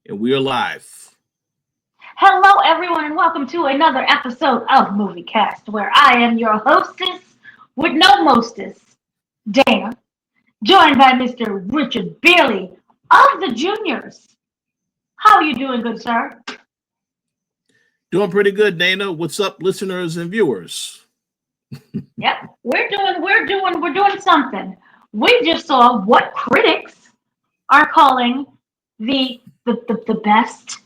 And we're live. Hello, everyone, and welcome to another episode of Movie Cast, where I am your hostess with no mostess, Dana, joined by Mr. Richard Bailey of the Juniors. How are you doing, good sir? Doing pretty good, Dana. What's up, listeners and viewers? Yep, we're doing something. We just saw what critics are calling the best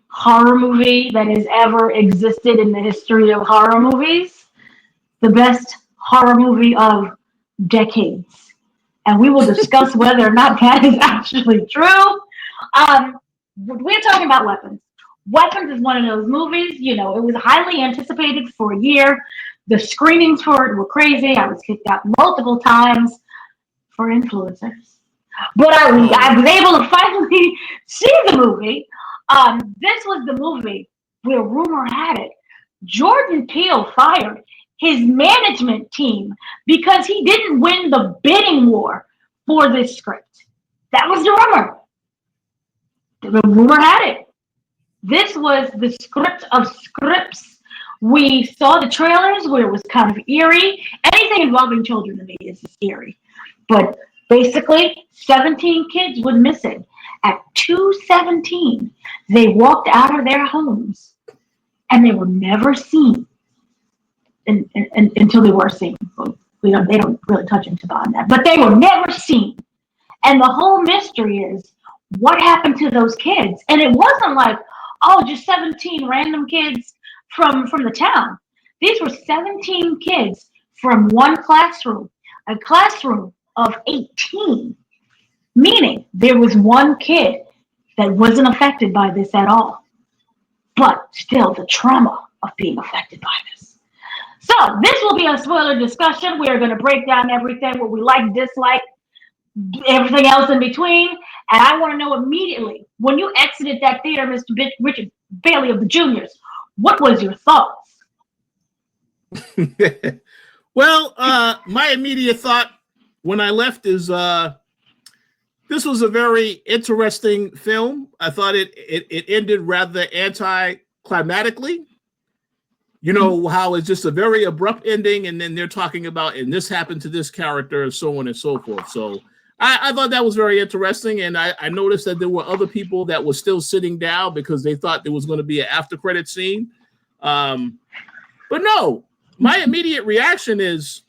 horror movie that has ever existed in the history of horror movies, the best horror movie of decades. And we will discuss whether or not that is actually true. We're talking about Weapons. Weapons is one of those movies, it was highly anticipated for a year. The screenings for it were crazy. I was kicked out multiple times for influencers. But I was able to finally see the movie. This was the movie where rumor had it Jordan Peele fired his management team because he didn't win the bidding war for this script. That was the rumor. The rumor had it. This was the script of scripts. We saw the trailers where it was kind of eerie. Anything involving children to me is eerie. But basically, 17 kids went missing. At 2:17, they walked out of their homes and they were never seen until they were seen. They don't really touch into on that, but they were never seen. And the whole mystery is what happened to those kids. And it wasn't like, just 17 random kids from the town. These were 17 kids from one classroom, a classroom of 18. Meaning there was one kid that wasn't affected by this at all, but still the trauma of being affected by this. So this will be a spoiler discussion. We are going to break down everything, what we like, dislike, everything else in between. And I want to know immediately, when you exited that theater, Mr. Richard Bailey of the Juniors, what was your thoughts? Well, my immediate thought when I left is this was a very interesting film. I thought it ended rather anticlimactically. You know how it's just a very abrupt ending, and then they're talking about, and this happened to this character, and so on and so forth. So I thought that was very interesting, and I noticed that there were other people that were still sitting down because they thought there was going to be an after credit scene. But no, my immediate reaction is,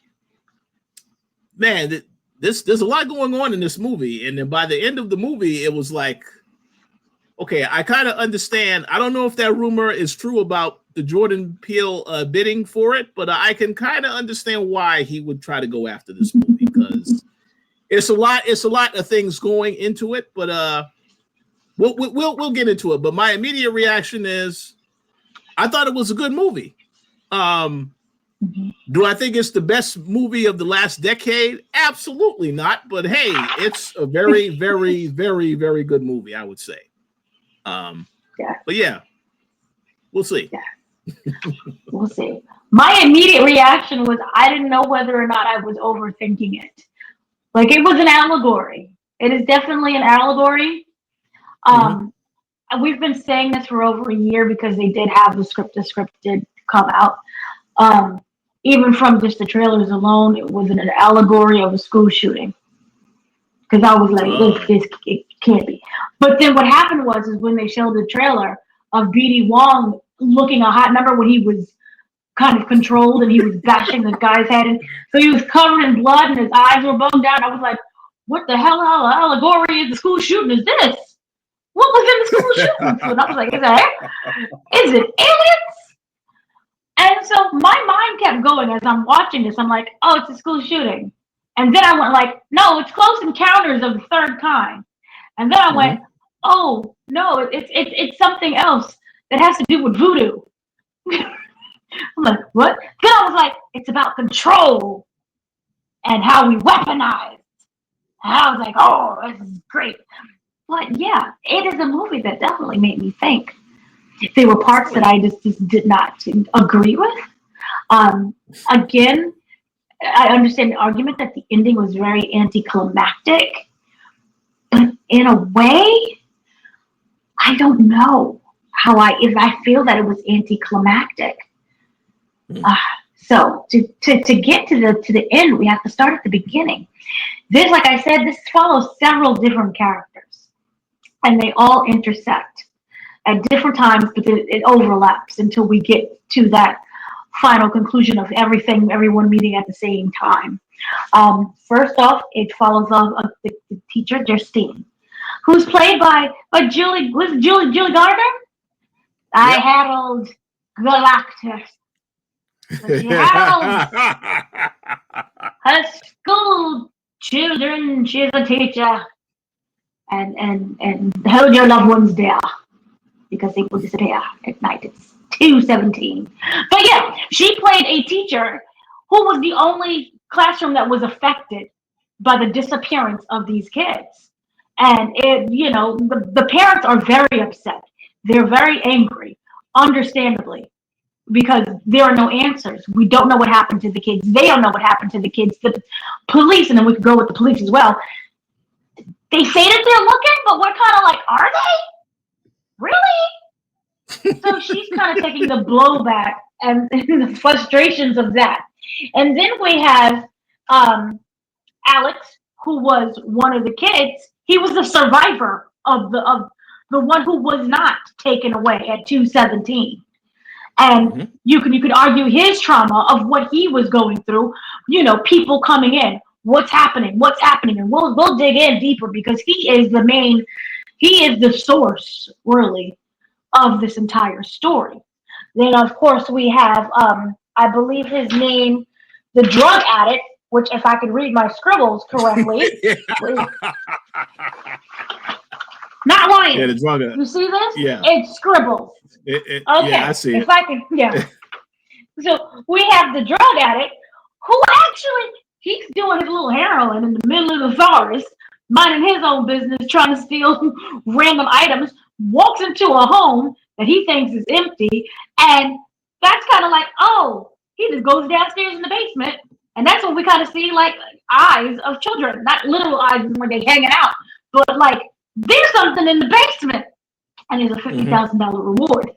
man, there's a lot going on in this movie. And then by the end of the movie, it was like, okay, I kind of understand. I don't know if that rumor is true about the Jordan Peele bidding for it, but I can kind of understand why he would try to go after this movie, because it's a lot of things going into it. But we'll get into it. But my immediate reaction is, I thought it was a good movie. Do I think it's the best movie of the last decade? Absolutely not. But hey, it's a very, very, very, very good movie, I would say. But yeah, we'll see. Yeah. We'll see. My immediate reaction was I didn't know whether or not I was overthinking it. Like, it was an allegory. It is definitely an allegory. We've been saying this for over a year because they did have the script. The script did come out. Even from just the trailers alone, it was an allegory of a school shooting. Because I was like, it can't be. But then what happened was when they showed the trailer of B.D. Wong looking a hot number when he was kind of controlled and he was bashing the guy's head. And so he was covered in blood and his eyes were bummed out. I was like, what the hell allegory is the school shooting is this? What was in the school shooting? And I was like, is it aliens? And so my mind kept going as I'm watching this. I'm like, oh, it's a school shooting. And then I went like, no, it's Close Encounters of the Third Kind. And then I went, oh, no, it's something else that has to do with voodoo. I'm like, what? Then I was like, it's about control and how we weaponize. And I was like, oh, this is great. But yeah, it is a movie that definitely made me think. There were parts that I just did not agree with. Again, I understand the argument that the ending was very anticlimactic, but in a way, I don't know if I feel that it was anticlimactic. So to get to the end, we have to start at the beginning. This, like I said, this follows several different characters, and they all intersect at different times, but it overlaps until we get to that final conclusion of everyone meeting at the same time. First off, it follows the teacher Justine, who's played by Julie Gardner. I Harold Galactus. So she heralds her school children. She's a teacher, and hold your loved ones there because they will disappear at night. It's 2:17. But yeah, she played a teacher who was the only classroom that was affected by the disappearance of these kids. And the parents are very upset. They're very angry, understandably, because there are no answers. We don't know what happened to the kids. They don't know what happened to the kids. The police, and then we could go with the police as well. They say that they're looking, but we're kind of like, are they? Really? So she's kind of taking the blowback and the frustrations of that. And then we have Alex, who was one of the kids. He was the survivor of the one who was not taken away at 2:17. And you could argue his trauma of what he was going through, people coming in, what's happening, and we'll dig in deeper because he is the source, really, of this entire story. Then, of course, we have, I believe his name, the drug addict, which, if I could read my scribbles correctly, not lying. Yeah, the drug addict. You see this? Yeah. It's scribbles. Okay. Yeah, I see. If I can, yeah. So we have the drug addict who actually, he's doing his little heroin in the middle of the forest, minding his own business, trying to steal random items, walks into a home that he thinks is empty, and that's kind of like, oh, he just goes downstairs in the basement, and that's when we kind of see like eyes of children, not literal eyes when they're hanging out, but like there's something in the basement, and there's a $50,000 reward.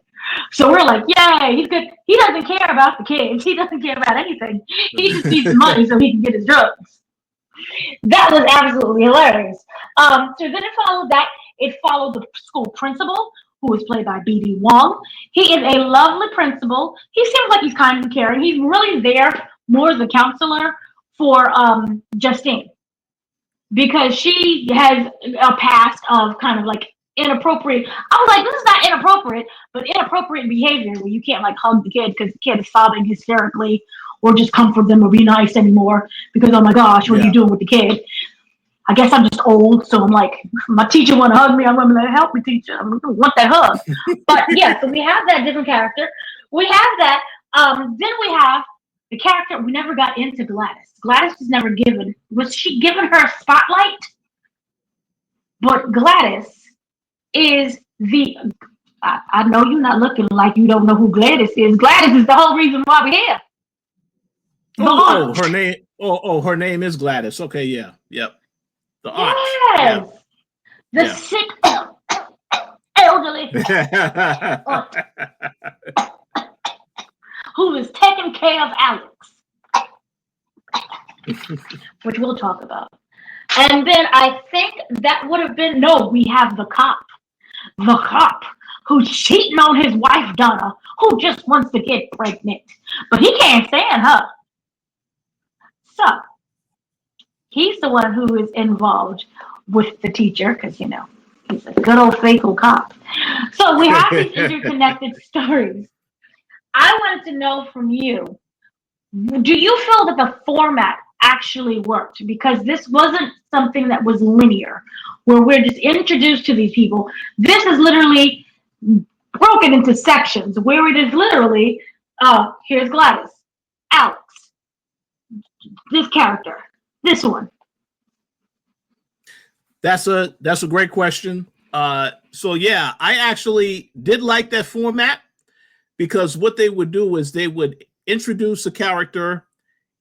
So we're like, yay, he's good. He doesn't care about the kids. He doesn't care about anything. He just needs the money so he can get his drugs. That was absolutely hilarious. So then it followed the school principal, who was played by B.D. Wong. He is a lovely principal. He seems like he's kind and caring. He's really there more as a counselor for Justine, because she has a past of kind of like inappropriate. I was like, this is not inappropriate, but inappropriate behavior where you can't like hug the kid because the kid is sobbing hysterically, or just comfort them or be nice anymore because, oh my gosh, what are you doing with the kid? I guess I'm just old, so I'm like, my teacher want to hug me, I'm going to help me, teacher. I want that hug. But yeah, so we have that different character. We have that. Then we have the character, we never got into Gladys. Gladys was never given. Was she given her spotlight? But Gladys is I know you're not looking like you don't know who Gladys is. Gladys is the whole reason why we're here. Her name. Her name is Gladys. Okay, yeah, yep. The aunt. Yes. Yeah. The sick elderly aunt who is taking care of Alex, which we'll talk about. And then I think that would have been, we have the cop who's cheating on his wife, Donna, who just wants to get pregnant, but he can't stand her. So he's the one who is involved with the teacher because, he's a good old faithful cop. So we have these interconnected stories. I wanted to know from you, do you feel that the format actually worked? Because this wasn't something that was linear, where we're just introduced to these people. This is literally broken into sections, where it is literally, here's Gladys, Alex, this character, this one. That's a great question. So yeah, I actually did like that format, because what they would do is they would introduce a character,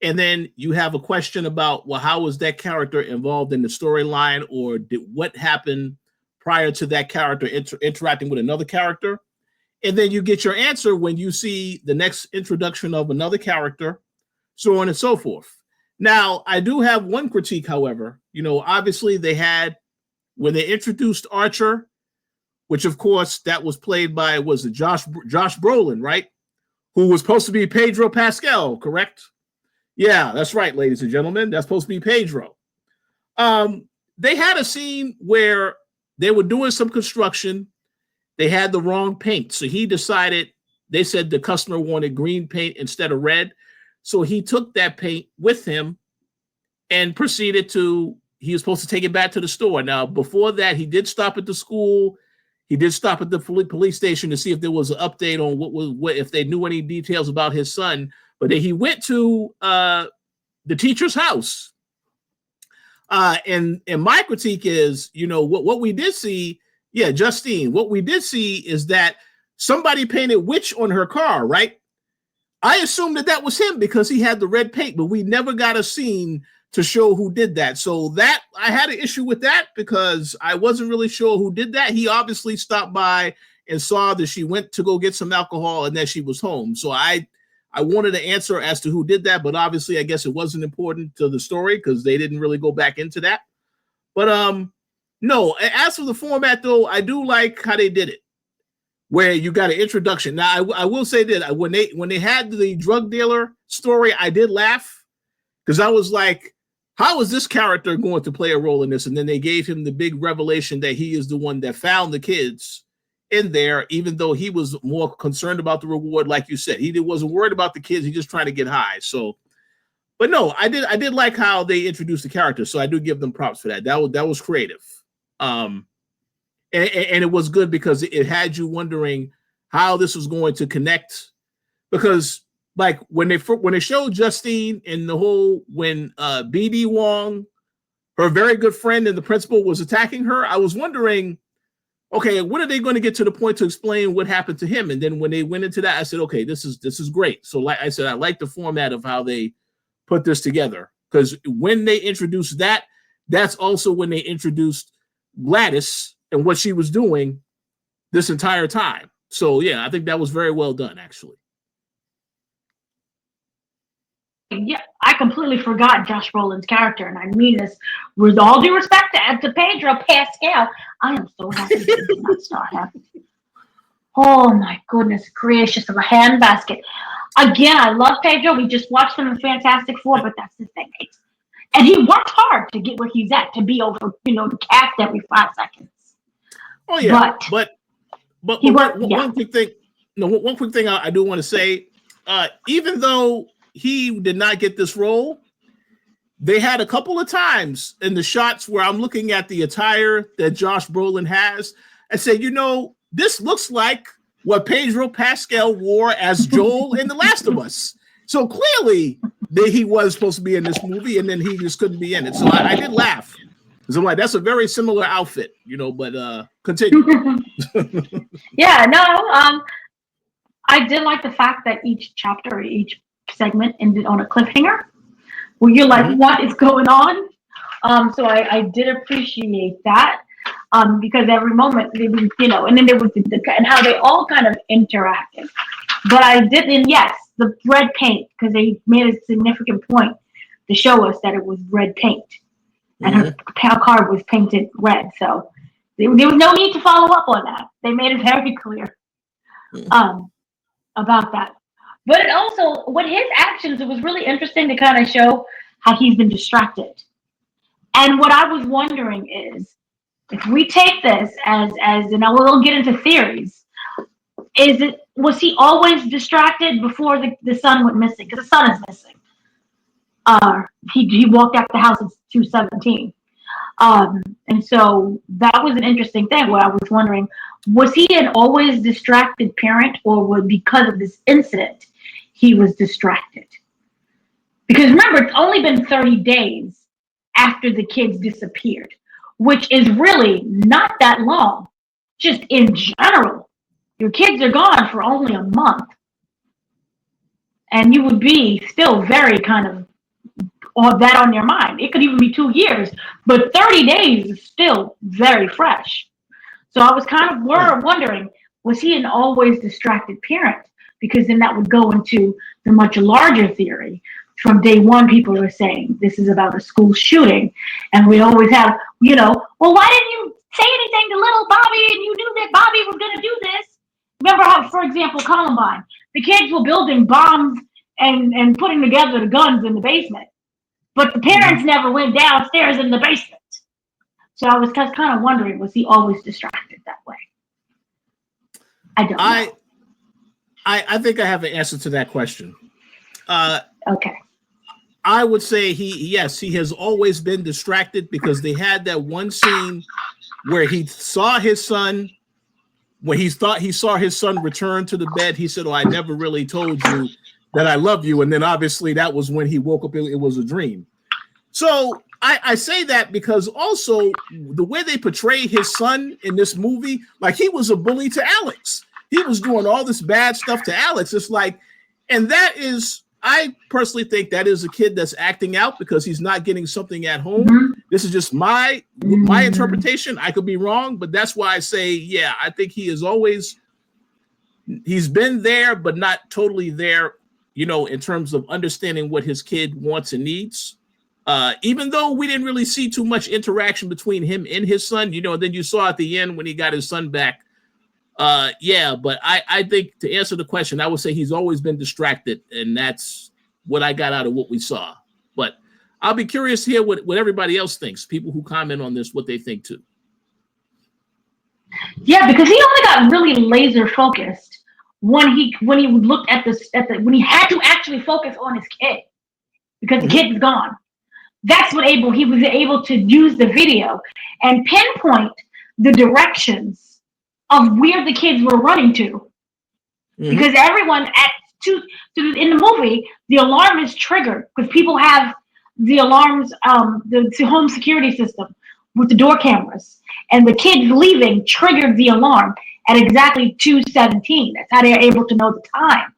and then you have a question about, well, how was that character involved in the storyline, or what happened prior to that character interacting with another character. And then you get your answer when you see the next introduction of another character, so on and so forth. Now, I do have one critique, however. Obviously they had, when they introduced Archer, which of course that was played by, was it Josh Brolin, right? Who was supposed to be Pedro Pascal, correct? Yeah, that's right, ladies and gentlemen. That's supposed to be Pedro. They had a scene where they were doing some construction. They had the wrong paint. So he decided, they said the customer wanted green paint instead of red. So he took that paint with him and proceeded to, he was supposed to take it back to the store. Now, before that, he did stop at the school. He did stop at the police station to see if there was an update on what if they knew any details about his son. But then he went to the teacher's house. And my critique is, what we did see, Justine, what we did see is that somebody painted witch on her car, right? I assumed that was him because he had the red paint, but we never got a scene to show who did that. So that, I had an issue with that because I wasn't really sure who did that. He obviously stopped by and saw that she went to go get some alcohol and that she was home. So I wanted an answer as to who did that, but obviously I guess it wasn't important to the story because they didn't really go back into that. But no, as for the format though, I do like how they did it, where you got an introduction. Now I will say that when they had the drug dealer story, I did laugh because I was like, how is this character going to play a role in this? And then they gave him the big revelation that he is the one that found the kids in there, even though he was more concerned about the reward. Like you said, he wasn't worried about the kids. He just trying to get high. So, but no, I did like how they introduced the character. So I do give them props for that. That was creative. And it was good because it had you wondering how this was going to connect, because like when they showed Justine in the whole, when BD Wong, her very good friend and the principal, was attacking her, I was wondering, okay, when are they going to get to the point to explain what happened to him? And then when they went into that, I said, okay, this is great. So like I said, I like the format of how they put this together, because when they introduced that, that's also when they introduced Gladys and what she was doing this entire time. So yeah, I think that was very well done, actually. Yeah, I completely forgot Josh Brolin's character, and I mean this with all due respect to Pedro Pascal. I am so happy he did not star him. Oh my goodness gracious of a handbasket. Again, I love Pedro. We just watched him in Fantastic Four, but that's the thing. And he worked hard to get where he's at, to be over, the cast every 5 seconds. Oh yeah, but one quick thing. No, one quick thing I do want to say. Even though he did not get this role, they had a couple of times in the shots where I'm looking at the attire that Josh Brolin has and say, this looks like what Pedro Pascal wore as Joel in The Last of Us. So clearly he was supposed to be in this movie, and then he just couldn't be in it. So I did laugh, because I'm like, that's a very similar outfit, but continue. Yeah, no, I did like the fact that each chapter, each segment ended on a cliffhanger where you're like, what is going on? So I did appreciate that, because every moment, and then there was and how they all kind of interacted. But I did, and yes, the red paint, because they made a significant point to show us that it was red paint, and her car was painted red. So there was no need to follow up on that. They made it very clear about that. But it also, with his actions, it was really interesting to kind of show how he's been distracted. And what I was wondering is, if we take this as and we'll get into theories, was he always distracted before the son went missing? Because the son is missing. He walked out the house at 2:17. And so that was an interesting thing where I was wondering, was he an always distracted parent, or was because of this incident he was distracted? Because remember, it's only been 30 days after the kids disappeared, which is really not that long. Just in general, your kids are gone for only a month, and you would be still very kind of that on your mind. It could even be 2 years, but 30 days is still very fresh. So I was kind of wondering, was he an always distracted parent? Because then that would go into the much larger theory. From day one, people are saying this is about a school shooting. And we always have, well, why didn't you say anything to little Bobby and you knew that Bobby was going to do this? Remember how, for example, Columbine, the kids were building bombs and putting together the guns in the basement. But the parents never went downstairs in the basement. So I was kind of wondering, was he always distracted that way? I don't know. I think I have an answer to that question. Okay. I would say he has always been distracted because they had that one scene where he saw his son, when he thought he saw his son return to the bed. He said, "Oh, I never really told you that I love you." And then obviously that was when he woke up. It was a dream. So I say that because also the way they portray his son in this movie, like he was a bully to Alex. He was doing all this bad stuff to Alex. It's like, and that is, I personally think that is a kid that's acting out because he's not getting something at home. Mm-hmm. This is just my interpretation. I could be wrong, but that's why I say, yeah, I think he's been there, but not totally there, in terms of understanding what his kid wants and needs. Even though we didn't really see too much interaction between him and his son, then you saw at the end when he got his son back. But I think to answer the question, I would say he's always been distracted, and that's what I got out of what we saw. But I'll be curious to hear what everybody else thinks, people who comment on this, what they think too. Yeah, because he only got really laser focused when he looked at when he had to actually focus on his kid because the kid is gone. That's what he was able to use the video and pinpoint the directions of where the kids were running to, because everyone in the movie, the alarm is triggered because people have the alarms, the home security system with the door cameras, and the kids leaving triggered the alarm at exactly 2:17. That's how they're able to know the time.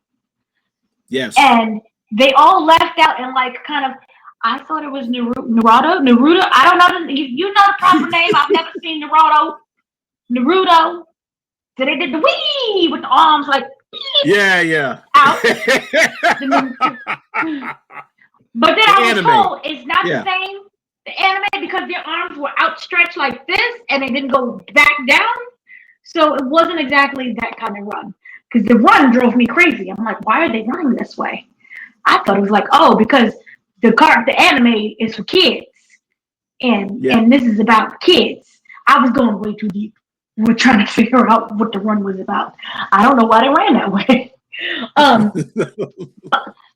Yes, and they all left out and kind of. I thought it was Naruto. I don't know. You know the proper name. I've never seen Naruto. So they did the wee with the arms yeah out. But then I was told it's not the same, the anime, because their arms were outstretched like this and they didn't go back down. So it wasn't exactly that kind of run. Because the run drove me crazy. I'm like, why are they running this way? I thought it was because the anime is for kids. And this is about kids. I was going way too deep. We're trying to figure out what the run was about. I don't know why they ran that way.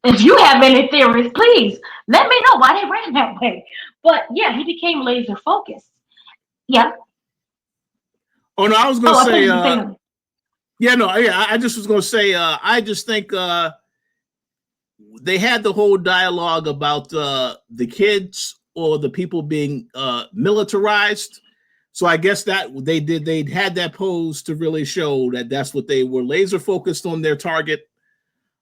If you have any theories, please let me know why they ran that way. But yeah, he became laser focused. Yeah. Oh no, I was going to say. I just was going to say. I just think they had the whole dialogue about the kids or the people being militarized. So I guess that they had that pose to really show that that's what they were laser focused on their target.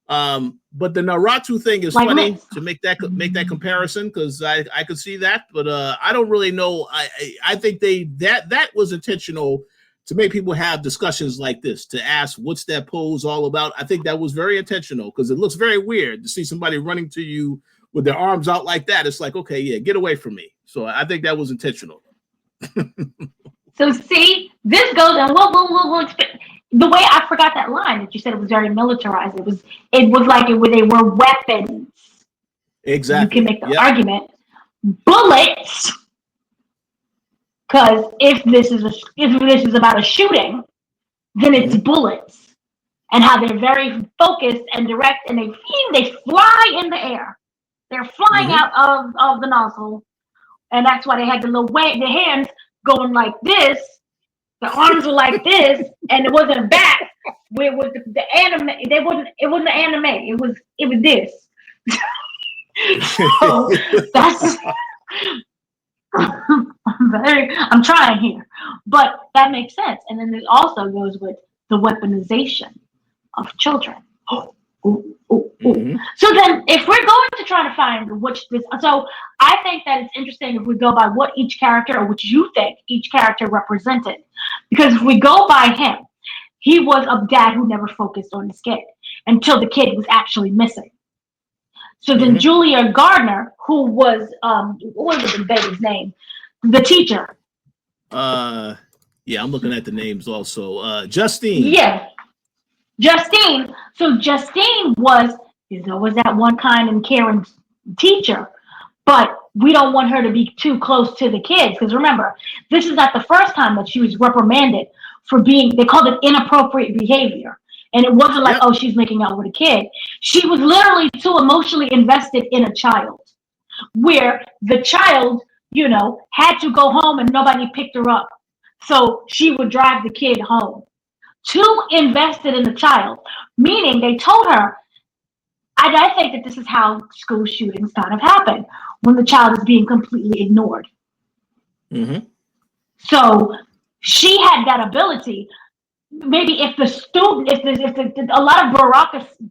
But the Naruto thing is funny to make that comparison, because I could see that, but I don't really know. I think that was intentional to make people have discussions like this, to ask what's that pose all about. I think that was very intentional because it looks very weird to see somebody running to you with their arms out like that. It's like, okay, yeah, get away from me. So I think that was intentional. So see, this goes, and we'll the way I forgot that line that you said, it was very militarized. It was they were weapons. Exactly. You can make the argument. Bullets, because if this is about a shooting, then it's bullets, and how they're very focused and direct, and they fly in the air. They're flying out of the nozzle, and that's why they had the hands going like this. The arms were like this, and it wasn't back. Where was the anime? It wasn't the anime. It was this. So that's. I'm trying here, but that makes sense. And then it also goes with the weaponization of children. Ooh, ooh, ooh. So then, if we're going to try to find so I think that it's interesting if we go by what each character, or which you think each character represented, because if we go by him, he was a dad who never focused on his kid until the kid was actually missing. So then Julia Gardner, who was what was the baby's name? The teacher. Yeah, I'm looking at the names also. Justine. Yeah. Justine. So Justine was that one kind and caring teacher, but we don't want her to be too close to the kids, because remember, this is not the first time that she was reprimanded for they called it inappropriate behavior. And it wasn't like, oh, she's making out with a kid. She was literally too emotionally invested in a child, where the child, had to go home and nobody picked her up. So she would drive the kid home. Too invested in the child, meaning they told her, I think that this is how school shootings kind of happen, when the child is being completely ignored. So she had that ability. Maybe if the student, if a lot of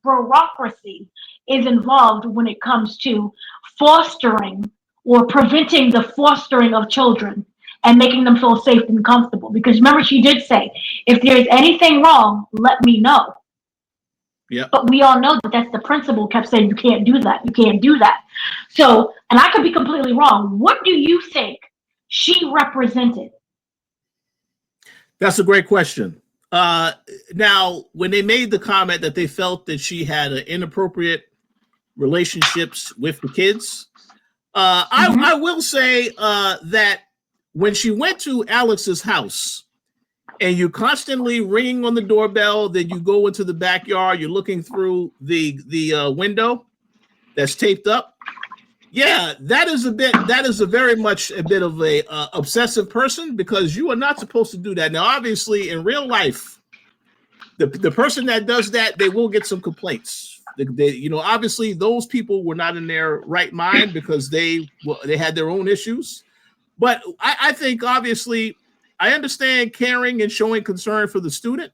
bureaucracy is involved when it comes to fostering or preventing the fostering of children and making them feel safe and comfortable. Because remember, she did say, if there's anything wrong, let me know. Yeah. But we all know that that's the principal kept saying, you can't do that. You can't do that. So, and I could be completely wrong. What do you think she represented? That's a great question. Now, when they made the comment that they felt that she had an inappropriate relationships with the kids, I will say that when she went to Alex's house and you constantly ringing on the doorbell, then you go into the backyard, you're looking through the window that's taped up. Yeah, that is very much a bit of a obsessive person, because you are not supposed to do that. Now, obviously, in real life, the person that does that, they will get some complaints. Obviously, those people were not in their right mind because they had their own issues. But I think, obviously, I understand caring and showing concern for the student,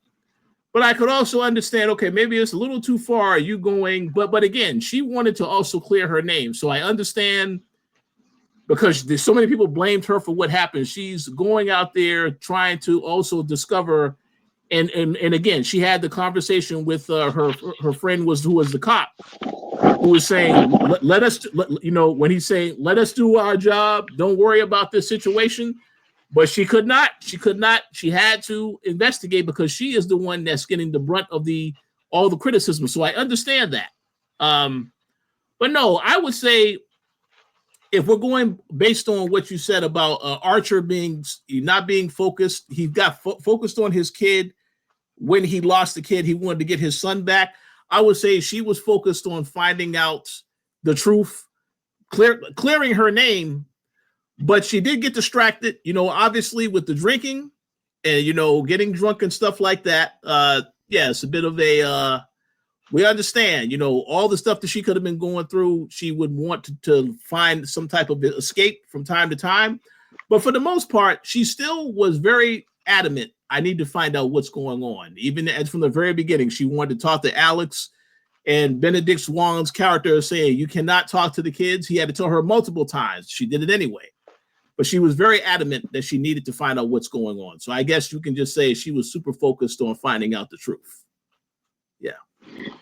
but I could also understand, okay, maybe it's a little too far. Are you going? But again, she wanted to also clear her name. So I understand, because there's so many people blamed her for what happened. She's going out there trying to also discover. And again, she had the conversation with her friend who was the cop, who was saying, let us, when he's saying, let us do our job. Don't worry about this situation. But she could not. She had to investigate, because she is the one that's getting the brunt of all the criticism. So I understand that. But no, I would say, if we're going based on what you said about Archer not being focused, he got focused on his kid. When he lost the kid, he wanted to get his son back. I would say she was focused on finding out the truth, clearing her name. But she did get distracted, obviously, with the drinking and, getting drunk and stuff like that. Yeah, it's a bit of we understand, all the stuff that she could have been going through. She would want to find some type of escape from time to time. But for the most part, she still was very adamant. I need to find out what's going on. Even as from the very beginning, she wanted to talk to Alex, and Benedict Swan's character is saying, you cannot talk to the kids. He had to tell her multiple times. She did it anyway. But she was very adamant that she needed to find out what's going on. So I guess you can just say she was super focused on finding out the truth. Yeah.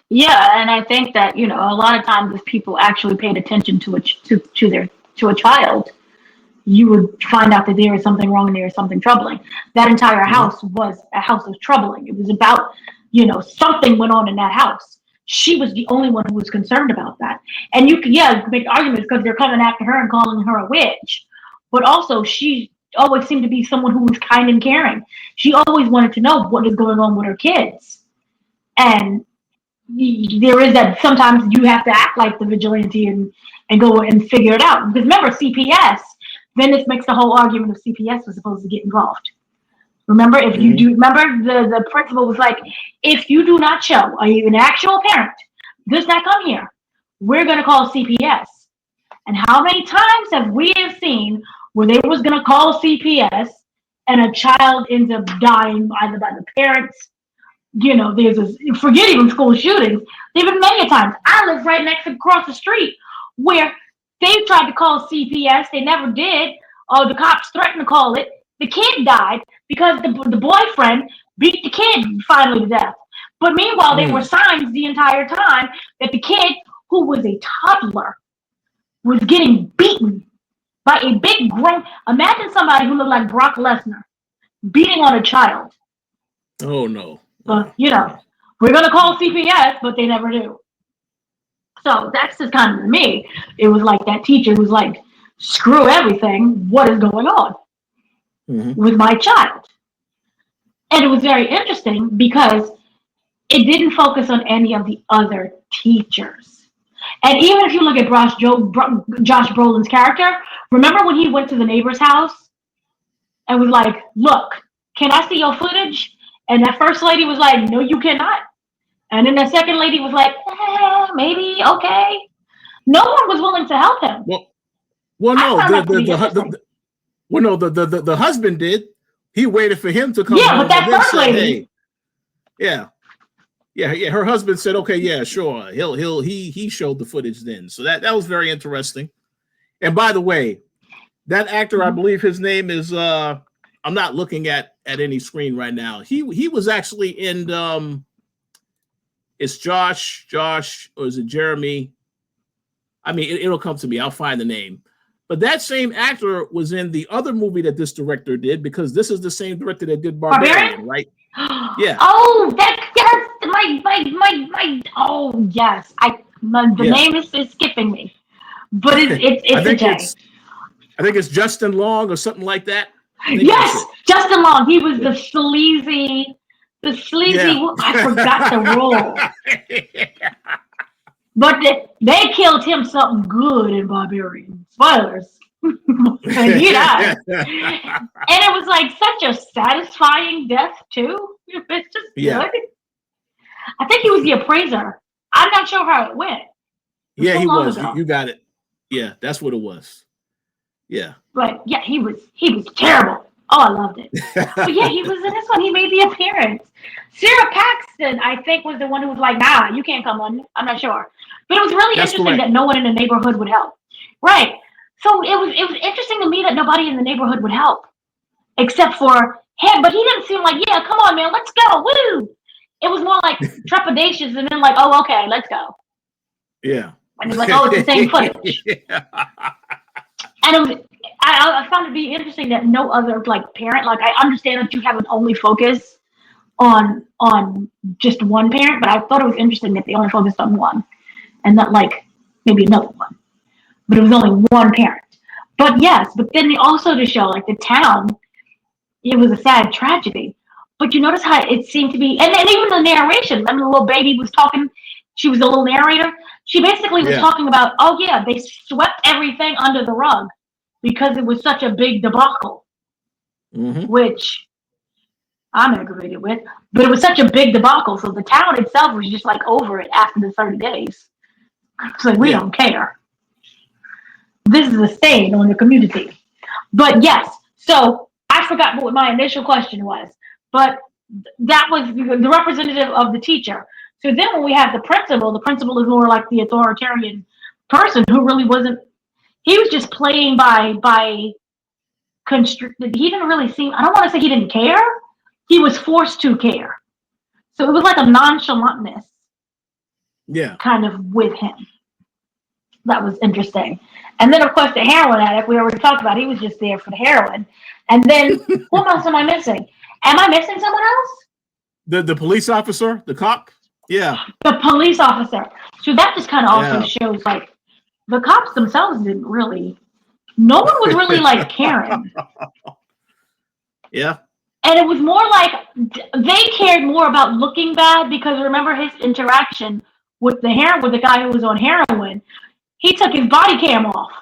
Yeah, and I think that, a lot of times if people actually paid attention to a child, you would find out that there is something wrong and there is something troubling. That entire house was a house of troubling. It was about, something went on in that house. She was the only one who was concerned about that. And you can make arguments because they're coming after her and calling her a witch. But also, she always seemed to be someone who was kind and caring. She always wanted to know what is going on with her kids. And there is that sometimes you have to act like the vigilante and go and figure it out. Because remember, CPS, then this makes the whole argument of CPS was supposed to get involved. Remember, if you do, the principal was like, if you do not show, are you an actual parent, does not come here, we're going to call CPS. And how many times have we seen where they was going to call CPS and a child ends up dying either by the parents you know, forget even school shootings. There've been many times. I live right across the street where they tried to call CPS. They never did. Oh, the cops threatened to call it. The kid died because the boyfriend beat the kid finally to death. But meanwhile, there were signs the entire time that the kid, who was a toddler, was getting beaten by a big grown. Imagine somebody who looked like Brock Lesnar beating on a child. Oh no. But you know, we're gonna call CPS, but they never do. So that's just kind of me. It was like that teacher was like, screw everything. What is going on with my child? And it was very interesting because it didn't focus on any of the other teachers. And even if you look at Josh Brolin's character, remember when he went to the neighbor's house and was like, look, can I see your footage? And that first lady was like, no, you cannot. And then the second lady was like, maybe, okay. No one was willing to help him. The husband did. He waited for him to come. Yeah, but that first lady. Hey, yeah. Her husband said, "Okay, yeah, sure." He showed the footage then, so that was very interesting. And by the way, that actor, I believe his name is. I'm not looking at any screen right now. He was actually in. It's Josh, or is it Jeremy? I mean, it'll come to me. I'll find the name. But that same actor was in the other movie that this director did, because this is the same director that did Barbarian, right? Yeah. Oh, yes, my. Oh, yes. The name is skipping me, but it's a J. I think it's Justin Long or something like that. Yes, Justin Long. He was the sleazy. Yeah. I forgot the role. But they killed him something good in Barbarian. Spoilers. And he died. And it was like such a satisfying death, too. It's just good. I think he was the appraiser. I'm not sure how it went. Yeah, he was. You got it. Yeah, that's what it was. Yeah. But yeah, he was terrible. Oh, I loved it. But yeah, he was in this one. He made the appearance. Sarah Paxton, I think, was the one who was like, nah, you can't come on. I'm not sure. But it was really interesting that no one in the neighborhood would help. Right. So it was interesting to me that nobody in the neighborhood would help. Except for him. But he didn't seem like, yeah, come on, man, let's go. Woo! It was more like trepidatious and then like, oh, okay, let's go. Yeah. And it's like, oh, it's the same footage. And it was, I found it to be interesting that no other like parent, like I understand that you have an only focus on just one parent, but I thought it was interesting that they only focused on one and not like maybe another one, but it was only one parent. But yes, but then they also to show like the town, it was a sad tragedy. But you notice how it seemed to be, and even the narration. Remember the little baby was talking. She was the little narrator. She basically was talking about, oh yeah, they swept everything under the rug because it was such a big debacle, which I'm aggravated with. But it was such a big debacle, so the town itself was just like over it after the 30 days. It's like, we don't care. This is a stain on the community. But yes, so I forgot what my initial question was, but that was the representative of the teacher. So then when we have the principal is more like the authoritarian person who really wasn't, he was just playing by constricted. He didn't really seem, I don't want to say he didn't care. He was forced to care. So it was like a nonchalantness kind of with him. That was interesting. And then of course the heroin addict, we already talked about, he was just there for the heroin. And then who else am I missing? Am I missing someone else? The police officer, the cop? Yeah. The police officer. So that just kind of also shows like the cops themselves didn't really, no one was really like caring. Yeah. And it was more like they cared more about looking bad because remember his interaction with the guy who was on heroin. He took his body cam off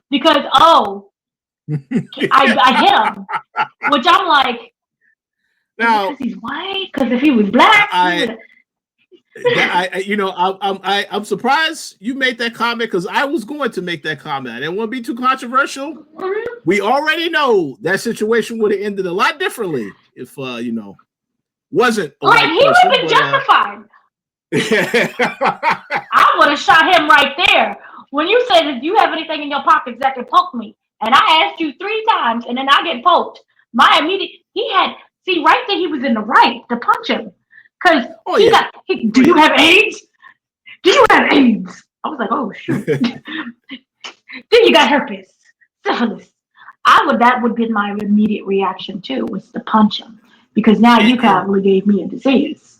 because I hit him, which I'm like, now because he's white. Because if he was black, I'm surprised you made that comment because I was going to make that comment. I didn't want to be too controversial. We already know that situation would have ended a lot differently if wasn't a like white he would person. have been justified. But, I would have shot him right there. When you said, "Do you have anything in your pockets that can poke me?" and I asked you 3 times, and then I get poked, my immediate right there he was in the right to punch him because do you have AIDS? Do you have AIDS? I was like, oh shoot. Then you got herpes, syphilis. That would be my immediate reaction too, was to punch him because now you probably gave me a disease.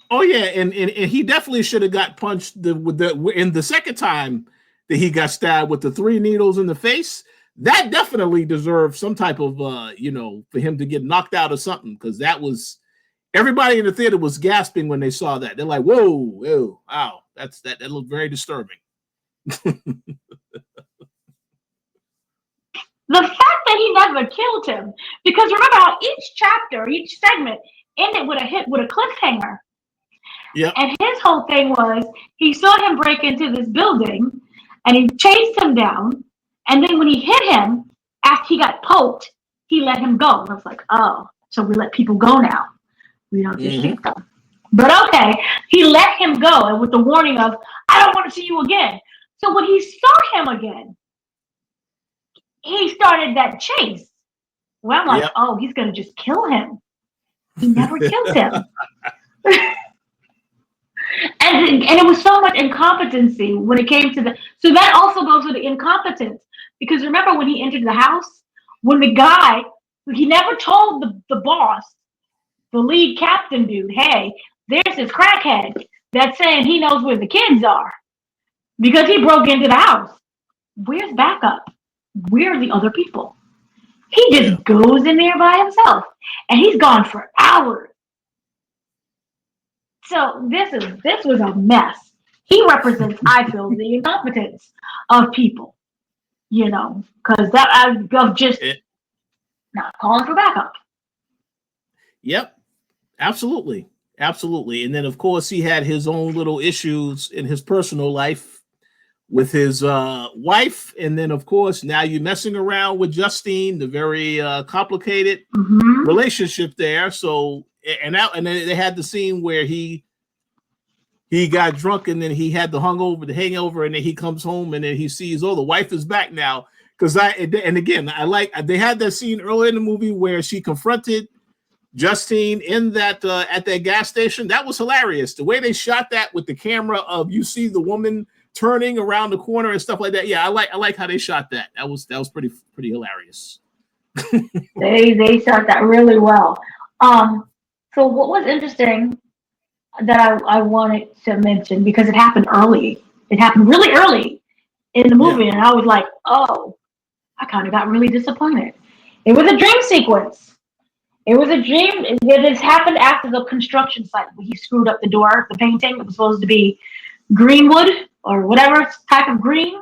Oh yeah, and he definitely should have got punched in the second time that he got stabbed with the 3 needles in the face. That definitely deserved some type of for him to get knocked out or something, because that was, everybody in the theater was gasping when they saw that. They're like, whoa, wow, that looked very disturbing. The fact that he never killed him, because remember how each segment ended with a cliffhanger. Yeah. And his whole thing was he saw him break into this building and he chased him down. And then when he hit him, after he got poked, he let him go. And I was like, oh, so we let people go now. We don't just shoot them. But okay, he let him go, and with the warning of, I don't want to see you again. So when he saw him again, he started that chase. Well, I'm like, oh, he's going to just kill him. He never killed him. And it was so much incompetency when it came to so that also goes with the incompetence. Because remember when he entered the house, when the guy, he never told the boss, the lead captain dude, hey, there's this crackhead that's saying he knows where the kids are because he broke into the house. Where's backup? Where are the other people? He just goes in there by himself, and he's gone for hours. So this was a mess. He represents, I feel, the incompetence of people, because of just not calling for backup. Yep, absolutely. And then, of course, he had his own little issues in his personal life with his wife. And then, of course, now you're messing around with Justine, the very complicated relationship there. So, and then they had the scene where he got drunk, and then he had the hangover, and then he comes home, and then he sees, the wife is back now. Because they had that scene earlier in the movie where she confronted Justine in that at that gas station. That was hilarious. The way they shot that with the camera of, you see the woman turning around the corner and stuff like that. Yeah, I like how they shot that. That was pretty hilarious. They shot that really well. So what was interesting that I wanted to mention, because it happened early. It happened really early in the movie, and I was like, oh, I kind of got really disappointed. It was a dream sequence. It was a dream. This happened after the construction site where he screwed up the door, the painting. It was supposed to be greenwood or whatever type of green,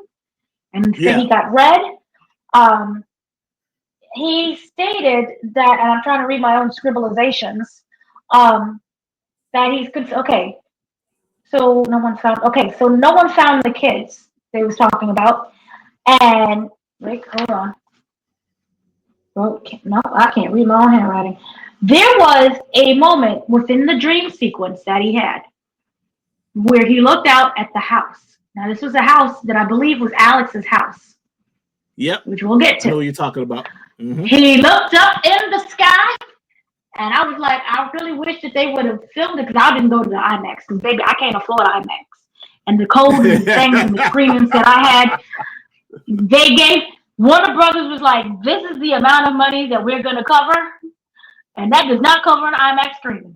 and instead he got red. He stated that, and I'm trying to read my own scribbleizations, that he's okay. So no one found the kids they was talking about. And wait, hold on. No, I can't read my own handwriting. There was a moment within the dream sequence that he had where he looked out at the house. Now, this was a house that I believe was Alex's house. Yep. Which we'll get to. I know what you're talking about. Mm-hmm. He looked up in the sky, and I was like, I really wish that they would have filmed it, because I didn't go to the IMAX, because baby, I can't afford IMAX. And the code and the things and the screenings that I had, Warner Brothers was like, this is the amount of money that we're going to cover, and that does not cover an IMAX screening.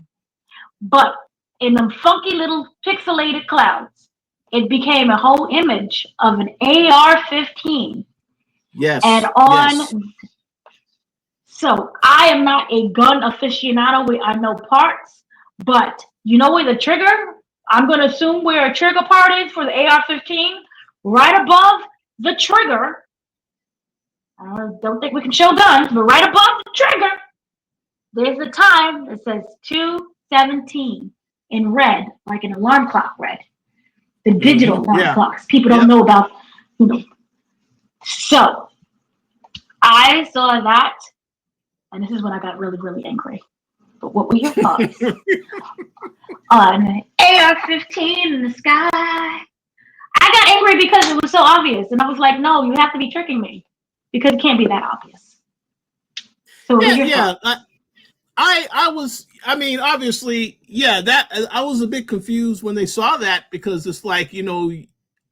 But in them funky little pixelated clouds, it became a whole image of an AR-15. Yes. And so I am not a gun aficionado. I know parts, but you know where the trigger, I'm going to assume where a trigger part is for the AR-15, right above the trigger. I don't think we can show guns, but right above the trigger, there's a time that says 2:17 in red, like an alarm clock red. The digital alarm clocks. People don't know about, So I saw that, and this is when I got really, really angry. But what were your thoughts on AR-15 in the sky? I got angry because it was so obvious, and I was like, no, you have to be tricking me because it can't be that obvious. So what were your thoughts? I mean, obviously, that I was a bit confused when they saw that because it's like,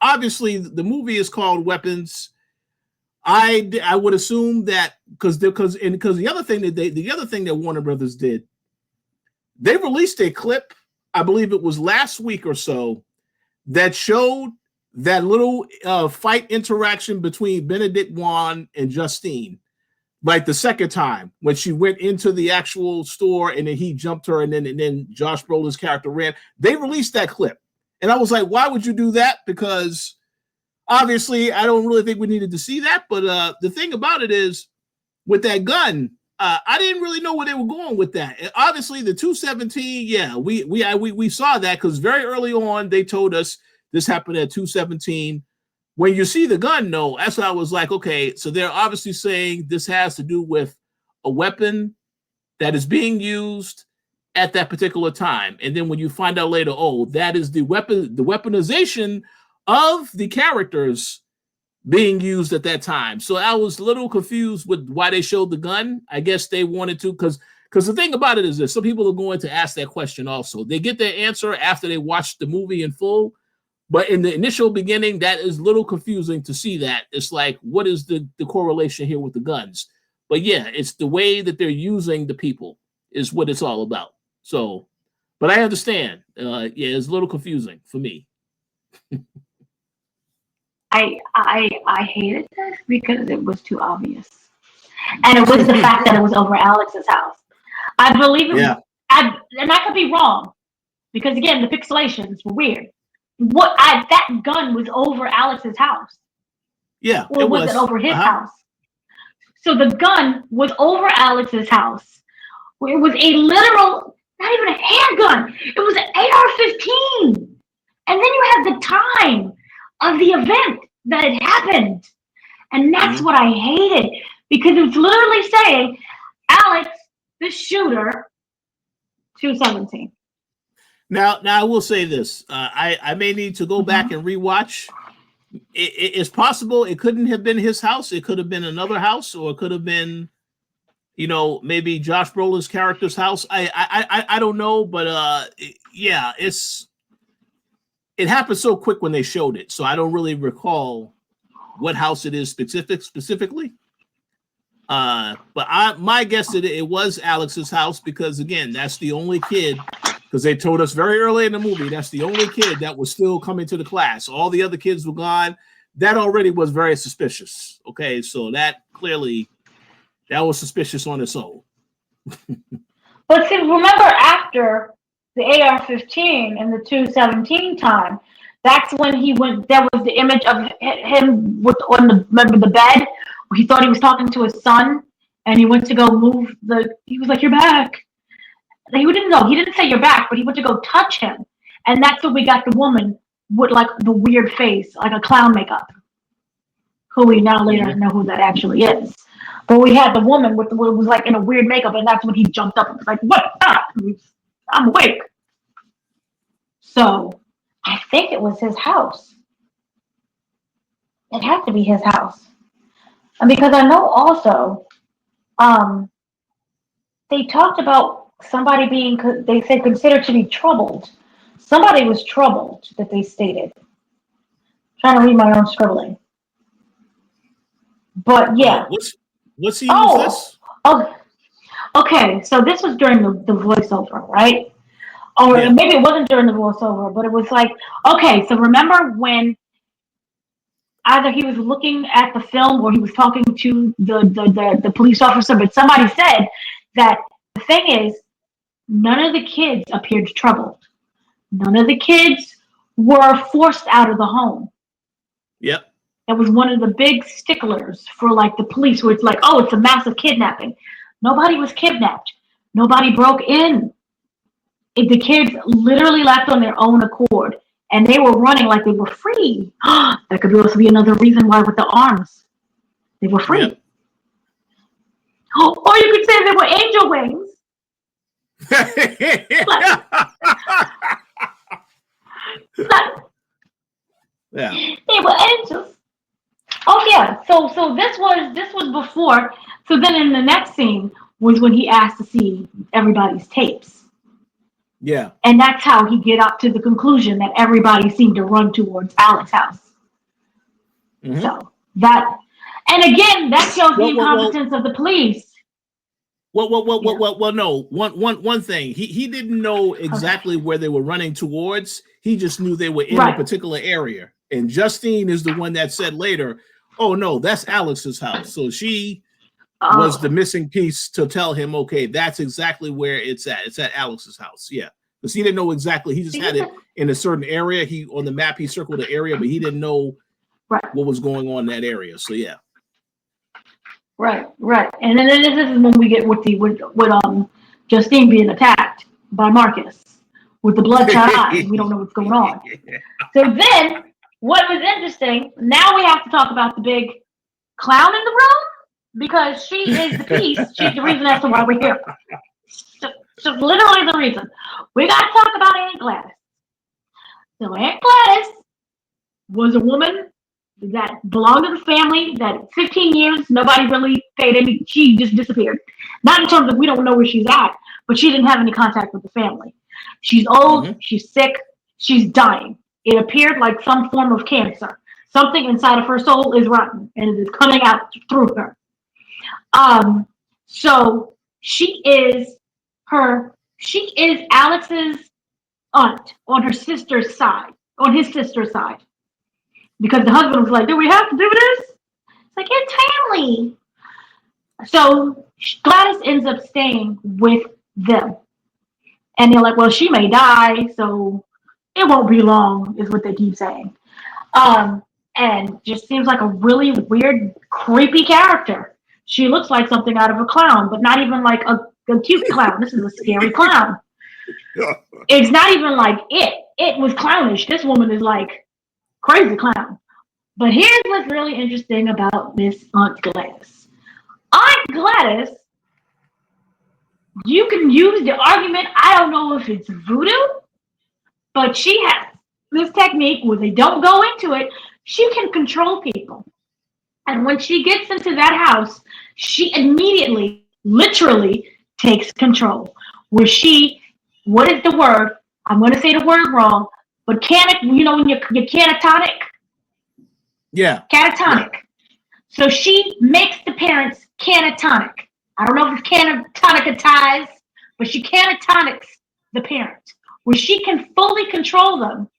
obviously the movie is called Weapons. I would assume that because the other thing that Warner Brothers did, they released a clip, I believe it was last week or so, that showed that little fight interaction between Benedict Wong and Justine. Like the second time when she went into the actual store and then he jumped her and then Josh Brolin's character ran. They released that clip. And I was like, why would you do that? Because obviously I don't really think we needed to see that. But the thing about it is with that gun, I didn't really know where they were going with that. And obviously the 217, we saw that because very early on they told us this happened at 217. When you see the gun, no, that's why I was like, okay, so they're obviously saying this has to do with a weapon that is being used at that particular time. And then when you find out later, oh, that is the weaponization of the characters being used at that time. So I was a little confused with why they showed the gun. I guess they wanted to, because the thing about it is this, some people are going to ask that question also. They get their answer after they watch the movie in full. But in the initial beginning, that is a little confusing to see that. It's like, what is the correlation here with the guns? But yeah, it's the way that they're using the people is what it's all about. So, but I understand. It's a little confusing for me. I hated this because it was too obvious. And it was the fact that it was over Alex's house. I believe it. Yeah. And I could be wrong. Because again, the pixelations were weird. That gun was over Alex's house. Yeah. Or was it over his house? So the gun was over Alex's house. It was a literal, not even a handgun. It was an AR-15. And then you have the time of the event that it happened. And that's what I hated. Because it was literally saying, Alex, the shooter, 217. Now I will say this. I may need to go back and rewatch. It's possible it couldn't have been his house. It could have been another house, or it could have been, maybe Josh Brolin's character's house. I don't know, but it happened so quick when they showed it, so I don't really recall what house it is specifically. But my guess that it was Alex's house because again, that's the only kid. Because they told us very early in the movie, that's the only kid that was still coming to the class. All the other kids were gone. That already was very suspicious. Okay, so that was suspicious on its own. But see, remember after the AR-15 and the 217 time, that's when he went. There was the image of him remember the bed where he thought he was talking to his son, and he went to go move he was like, "You're back." He didn't know. He didn't say you're back, but he went to go touch him. And that's when we got the woman with like the weird face, like a clown makeup, who we now later know who that actually is. But we had the woman with what was like in a weird makeup, and that's when he jumped up and was like, "What? I'm awake." So I think it was his house. It had to be his house. And because I know also, they talked about somebody being, they said, considered to be troubled. Somebody was troubled, that they stated. I'm trying to read my own scribbling. But yeah. What scene was this? Oh, okay. So this was during the voiceover, right? Or maybe it wasn't during the voiceover, but it was like, okay, so remember when either he was looking at the film or he was talking to the police officer, but somebody said that the thing is, none of the kids appeared troubled. None of the kids were forced out of the home. Yep. That was one of the big sticklers for like the police, where it's like, oh, it's a massive kidnapping. Nobody was kidnapped. Nobody broke in. The kids literally left on their own accord, and they were running like they were free. That could also be another reason why with the arms. They were free. Yep. Or you could say they were angel wings. Yeah. They were angels. Oh yeah. So this was before. So then in the next scene was when he asked to see everybody's tapes. Yeah. And that's how he get up to the conclusion that everybody seemed to run towards Alex's house. Mm-hmm. So that, and again, that shows the incompetence of the police. Well, no. One thing. He didn't know exactly where they were running towards. He just knew they were in a particular area. And Justine is the one that said later, oh no, that's Alex's house. So she was the missing piece to tell him, okay, that's exactly where it's at. It's at Alex's house. Yeah. Because he didn't know exactly. He just had it in a certain area. On the map, he circled the area, but he didn't know what was going on in that area. So yeah. Right. And then this is when we get with Justine being attacked by Marcus with the bloodshot eyes. We don't know what's going on. So then what was interesting, now we have to talk about the big clown in the room, because she is the piece. She's the reason as to why we're here. So literally the reason. We got to talk about Aunt Gladys. So Aunt Gladys was a woman that belonged to the family that 15 years, nobody really paid any, she just disappeared. Not in terms of we don't know where she's at, but she didn't have any contact with the family. She's old, she's sick, she's dying. It appeared like some form of cancer. Something inside of her soul is rotten and it is coming out through her. So she is Alex's aunt on her sister's side, on his sister's side. Because the husband was like, do we have to do this? It's like, it's family. So Gladys ends up staying with them. And they're like, well, she may die, so it won't be long, is what they keep saying. And just seems like a really weird, creepy character. She looks like something out of a clown, but not even like a cute clown. This is a scary clown. It's not even like it. It was clownish. This woman is like crazy clown. But here's what's really interesting about Miss Aunt Gladys. Aunt Gladys, you can use the argument, I don't know if it's voodoo, but she has this technique where they don't go into it. She can control people. And when she gets into that house, she immediately, literally takes control. Where she, what is the word? I'm going to say the word wrong, but when you're catatonic? Yeah. Catatonic. Yeah. So she makes the parents catatonic. I don't know if it's catatonicize, but she catatonics the parent, where she can fully control them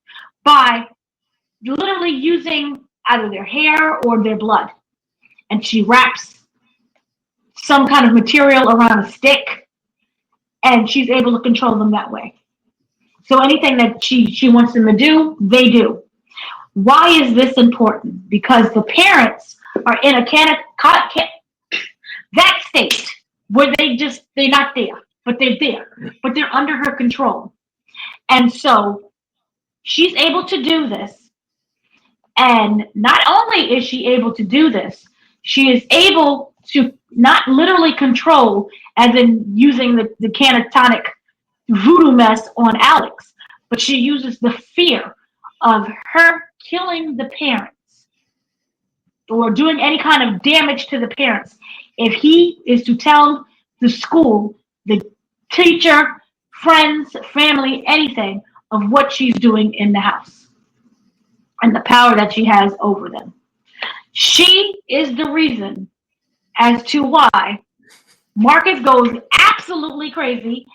by literally using either their hair or their blood. And she wraps some kind of material around a stick, and she's able to control them that way. So anything that she wants them to do, they do. Why is this important? Because the parents are in that state where they're not there, but they're there, but they're under her control. And so she's able to do this. And not only is she able to do this, she is able to not literally control, as in using the catatonic voodoo mess on Alex, but she uses the fear of her killing the parents or doing any kind of damage to the parents if he is to tell the school, the teacher, friends, family, anything of what she's doing in the house and the power that she has over them. She is the reason as to why Marcus goes absolutely crazy,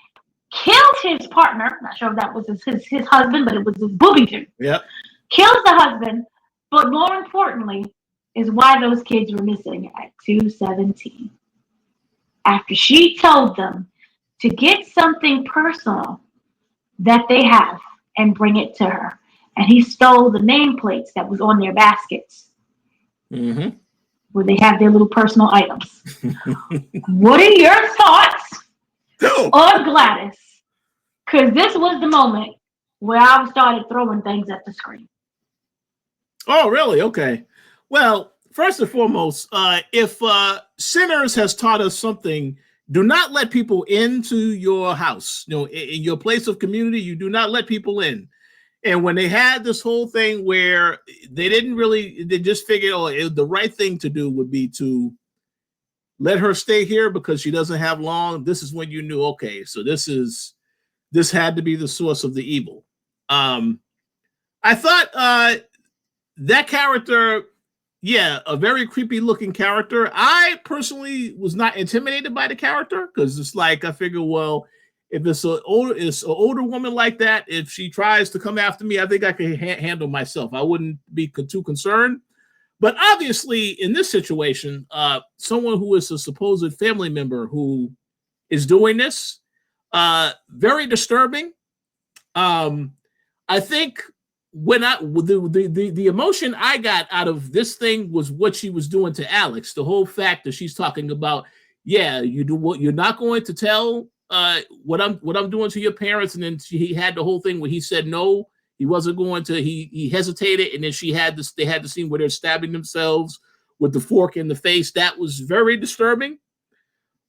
kills his partner. Not sure if that was his husband, but it was his booby too. Yep. Kills the husband, but more importantly, is why those kids were missing at 2:17. After she told them to get something personal that they have and bring it to her. And he stole the nameplates that was on their baskets. Mm-hmm. Where they have their little personal items. What are your thoughts on Gladys? Because this was the moment where I started throwing things at the screen. Oh, really? Okay. Well, first and foremost, if Sinners has taught us something, do not let people into your house. You know, in your place of community, you do not let people in. And when they had this whole thing where they just figured, the right thing to do would be to let her stay here because she doesn't have long. This is when you knew, okay, so this had to be the source of the evil. I thought that character, a very creepy looking character. I personally was not intimidated by the character because it's like, I figure, well, if it's an older woman like that, if she tries to come after me, I think I can handle myself. I wouldn't be too concerned. But obviously, in this situation, someone who is a supposed family member who is doing this, very disturbing. I think when the emotion I got out of this thing was what she was doing to Alex. The whole fact that she's talking about, you do what you're not going to tell what I'm doing to your parents, and then he had the whole thing where he said no, he wasn't going to. He hesitated, and then they had the scene where they're stabbing themselves with the fork in the face. That was very disturbing.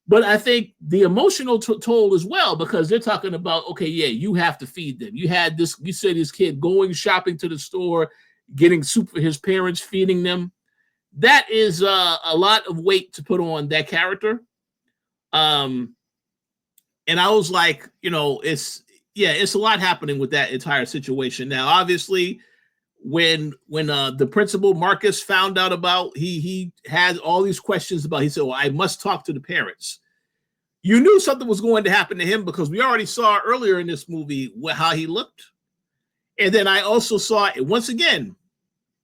But I think the emotional toll as well, because they're talking about, okay, you have to feed them. You said this kid going shopping to the store, getting soup for his parents, feeding them. That is a lot of weight to put on that character. And I was like, it's a lot happening with that entire situation. Now, obviously, when the principal Marcus found out about, he had all these questions about, he said, well, I must talk to the parents. You knew something was going to happen to him because we already saw earlier in this movie how he looked. And then I also saw it once again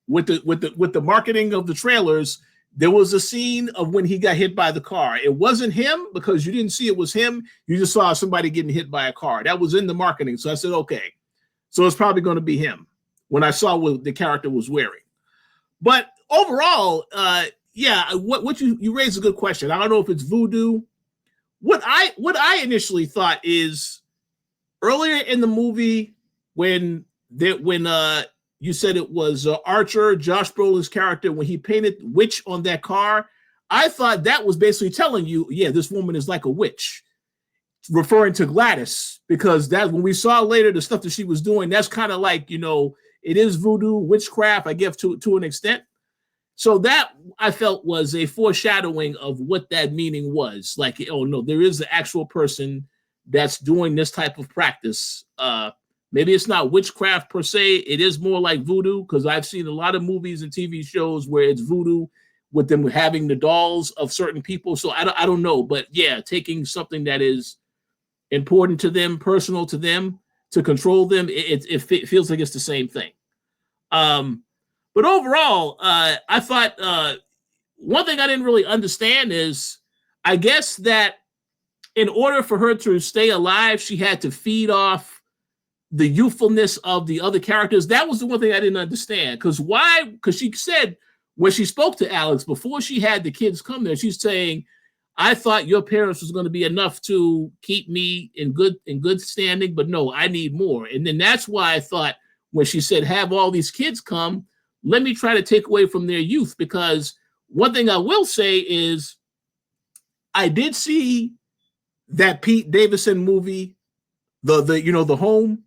with the marketing of the trailers. There was a scene of when he got hit by the car. It wasn't him because you didn't see it was him. You just saw somebody getting hit by a car. That was in the marketing. So I said, okay, so it's probably going to be him when I saw what the character was wearing. But overall, what you raised a good question. I don't know if it's voodoo. What I initially thought is earlier in the movie when you said it was Archer, Josh Brolin's character, when he painted witch on that car, I thought that was basically telling you, this woman is like a witch, referring to Gladys, because that when we saw later the stuff that she was doing, that's kind of like, it is voodoo, witchcraft, I guess, to an extent. So that I felt was a foreshadowing of what that meaning was. Like, oh no, there is an actual person that's doing this type of practice. Maybe it's not witchcraft per se. It is more like voodoo, because I've seen a lot of movies and TV shows where it's voodoo with them having the dolls of certain people. So I don't know. But taking something that is important to them, personal to them, to control them, it feels like it's the same thing. But overall, I thought one thing I didn't really understand is, I guess that in order for her to stay alive, she had to feed off the youthfulness of the other characters. That was the one thing I didn't understand. Because why? Because she said when she spoke to Alex before she had the kids come there, she's saying, I thought your parents was going to be enough to keep me in good standing, but no, I need more. And then that's why I thought when she said, have all these kids come, let me try to take away from their youth. Because one thing I will say is I did see that Pete Davidson movie, the Home.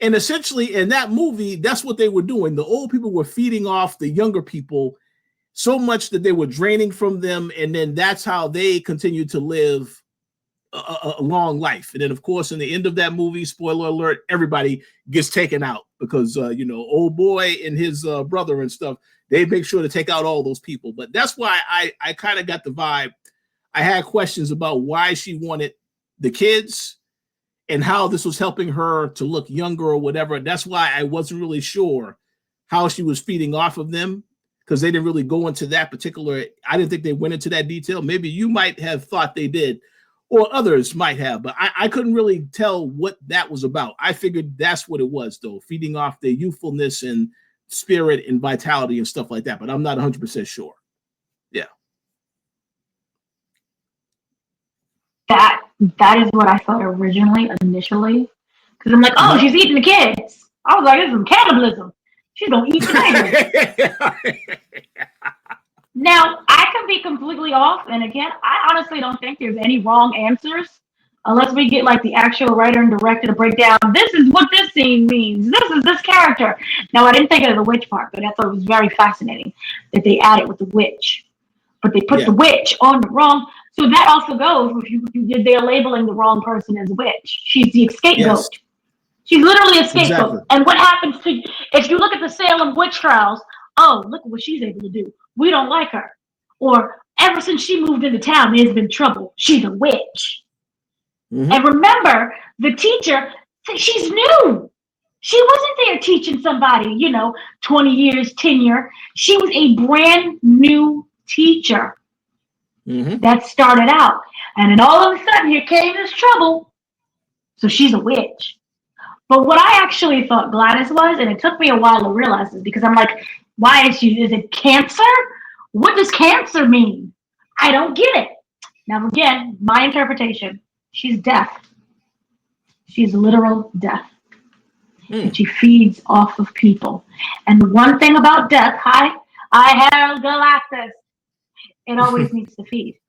And essentially in that movie, that's what they were doing. The old people were feeding off the younger people so much that they were draining from them. And then that's how they continued to live a long life. And then, of course, in the end of that movie, spoiler alert, everybody gets taken out because, old boy and his brother and stuff, they make sure to take out all those people. But that's why I kind of got the vibe. I had questions about why she wanted the kids and how this was helping her to look younger or whatever. That's why I wasn't really sure how she was feeding off of them, because they didn't really go into that particular. I didn't think they went into that detail. Maybe you might have thought they did, or others might have, but I couldn't really tell what that was about. I figured that's what it was, though, feeding off their youthfulness and spirit and vitality and stuff like that. But I'm not 100% sure. Yeah. That is what I thought initially. Because I'm like, oh, she's eating the kids. I was like, this is cannibalism. She's going to eat the baby. Now, I can be completely off, and again, I honestly don't think there's any wrong answers unless we get like the actual writer and director to break down, this is what this scene means, this is this character. Now, I didn't think of the witch part, but I thought it was very fascinating that they added with the witch, but they put Yeah. the witch on the wrong. So that also goes if they're labeling the wrong person as a witch. She's the scapegoat. Yes. She's literally a scapegoat. Exactly. And what happens to if you look at the Salem witch trials? Oh, look at what she's able to do. We don't like her. Or ever since she moved into town, there's been trouble. She's a witch. Mm-hmm. And remember, the teacher, she's new. She wasn't there teaching somebody, 20 years tenure. She was a brand new teacher that started out. And then all of a sudden, here came this trouble. So she's a witch. But what I actually thought Gladys was, and it took me a while to realize this, because I'm like, why is it cancer? What does cancer mean? I don't get it. Now, again, my interpretation, she's deaf. She's literal deaf. And she feeds off of people. And the one thing about death, I have Galactus. It always needs to feed.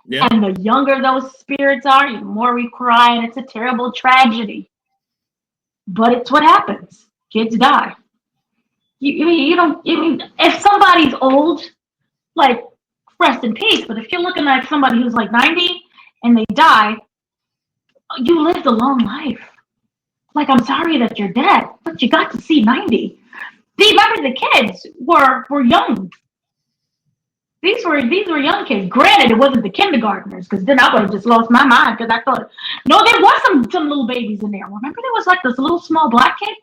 Yeah. And the younger those spirits are, the more we cry, and it's a terrible tragedy. But it's what happens. Kids die. If somebody's old, like, rest in peace. But if you're looking at somebody who's like 90 and they die, you lived a long life. Like, I'm sorry that you're dead, but you got to see 90. Remember, the kids were young. These were young kids. Granted, it wasn't the kindergartners, because then I would have just lost my mind, because I thought, no, there was some little babies in there. Remember, there was like this little small black kid?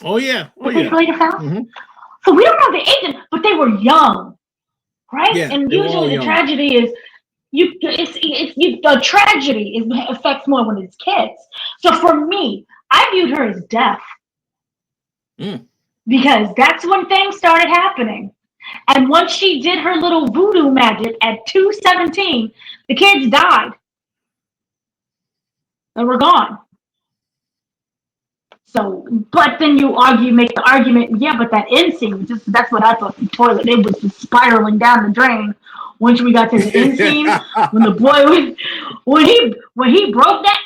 Oh, yeah. Oh, yeah. They later found? So we don't know the age, but they were young, right? Yeah, and usually the tragedy is, the tragedy affects more when it's kids. So for me, I viewed her as deaf. Because that's when things started happening. And once she did her little voodoo magic at 2:17, the kids died. They were gone. So, but then make the argument, yeah, but that end scene, that's what I thought, the toilet, it was just spiraling down the drain. Once we got to the end scene, when the boy when he broke that,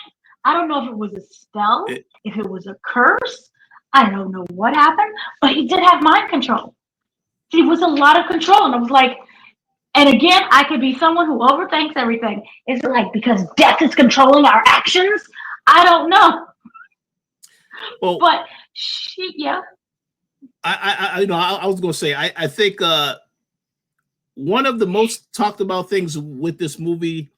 I don't know if it was a spell, if it was a curse, I don't know what happened, but he did have mind control. It was a lot of control, and I was like, and again, I could be someone who overthinks everything. Is it like because death is controlling our actions? I don't know. Well, but I was going to say, I think one of the most talked about things with this movie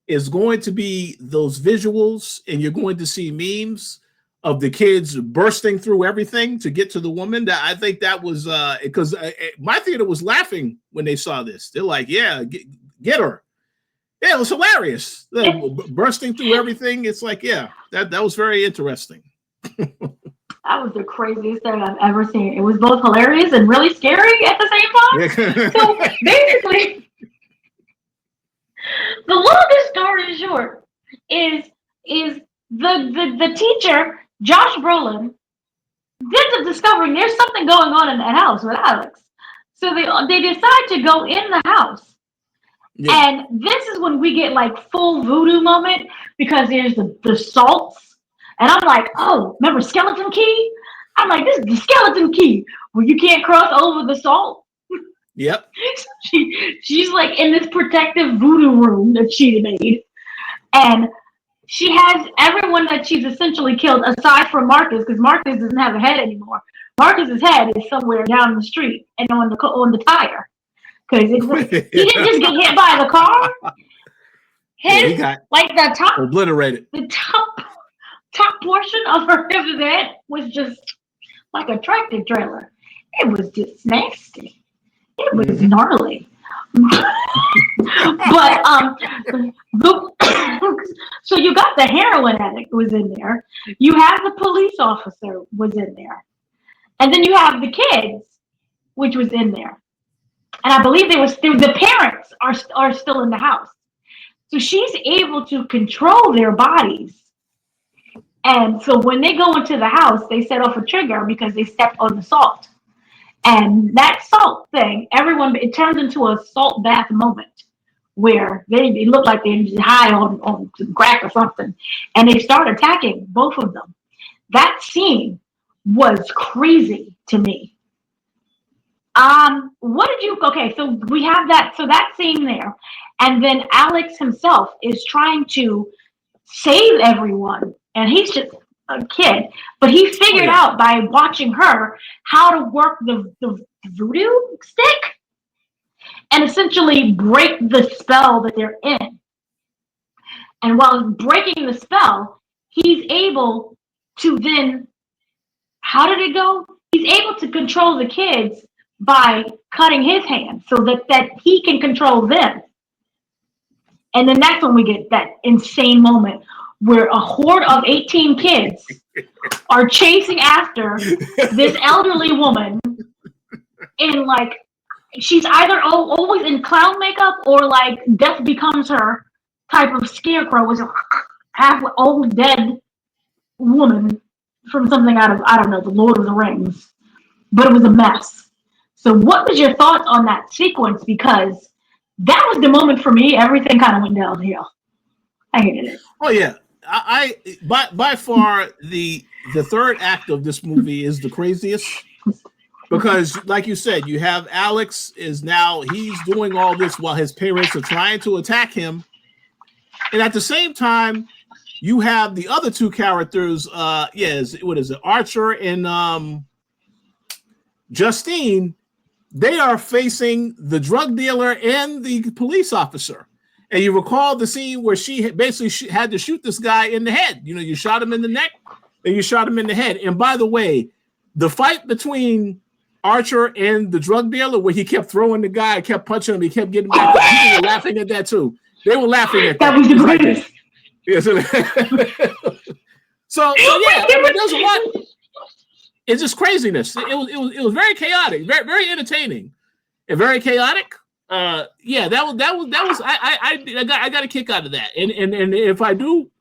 is going to be those visuals, and you're going to see memes of the kids bursting through everything to get to the woman. That I think that was because my theater was laughing when they saw this. They're like, "Yeah, get her." Yeah, it was hilarious. Bursting through everything. It's like, yeah, that was very interesting. That was the craziest thing I've ever seen. It was both hilarious and really scary at the same time. So basically, the longest story short is the teacher, Josh Brolin, ends up discovering there's something going on in that house with Alex. So they decide to go in the house. Yeah. And this is when we get like full voodoo moment, because there's the salts. And I'm like, oh, remember Skeleton Key? I'm like, this is the Skeleton Key where you can't cross over the salt. Yep. She's like in this protective voodoo room that she made. And she has everyone that she's essentially killed, aside from Marcus, because Marcus doesn't have a head anymore. Marcus's head is somewhere down the street and on the tire. Because he didn't just get hit by the car. He got like the top obliterated. The top portion of his head was just like a tractor trailer. It was just nasty. It was gnarly. But so you got the heroin addict was in there. You have the police officer was in there, and then you have the kids, which was in there. And I believe the parents are still in the house. So she's able to control their bodies. And so when they go into the house, they set off a trigger because they stepped on the salt. And that salt thing, it turns into a salt bath moment where they look like they're high on some crack or something. And they start attacking both of them. That scene was crazy to me. Okay, so we have that scene there. And then Alex himself is trying to save everyone. And he's just a kid. But he figured out by watching her how to work the voodoo stick and essentially break the spell that they're in. And while breaking the spell, he's able to then, how did it go? He's able to control the kids by cutting his hand so that he can control them. And then that's when we get that insane moment where a horde of 18 kids are chasing after this elderly woman in like, she's either always in clown makeup or like death becomes her type of scarecrow, was a half old dead woman from something out of, I don't know, the Lord of the Rings. But it was a mess. So what was your thoughts on that sequence? Because that was the moment for me, everything kind of went downhill. I hated it. Oh yeah. I by far the third act of this movie is the craziest, because like you said, you have Alex is now, he's doing all this while his parents are trying to attack him, and at the same time you have the other two characters, what is it, Archer and Justine. They are facing the drug dealer and the police officer. And you recall the scene where she basically had to shoot this guy in the head. You know, you shot him in the neck and you shot him in the head. And by the way, the fight between Archer and the drug dealer, where he kept throwing the guy, kept punching him, he kept getting back. People were laughing at that too. They were laughing at that. That was the greatest. Yeah, so yeah, I mean, there's a lot. It's just craziness. It was very chaotic, very, very entertaining, and very chaotic. That was I got a kick out of that. And if I do,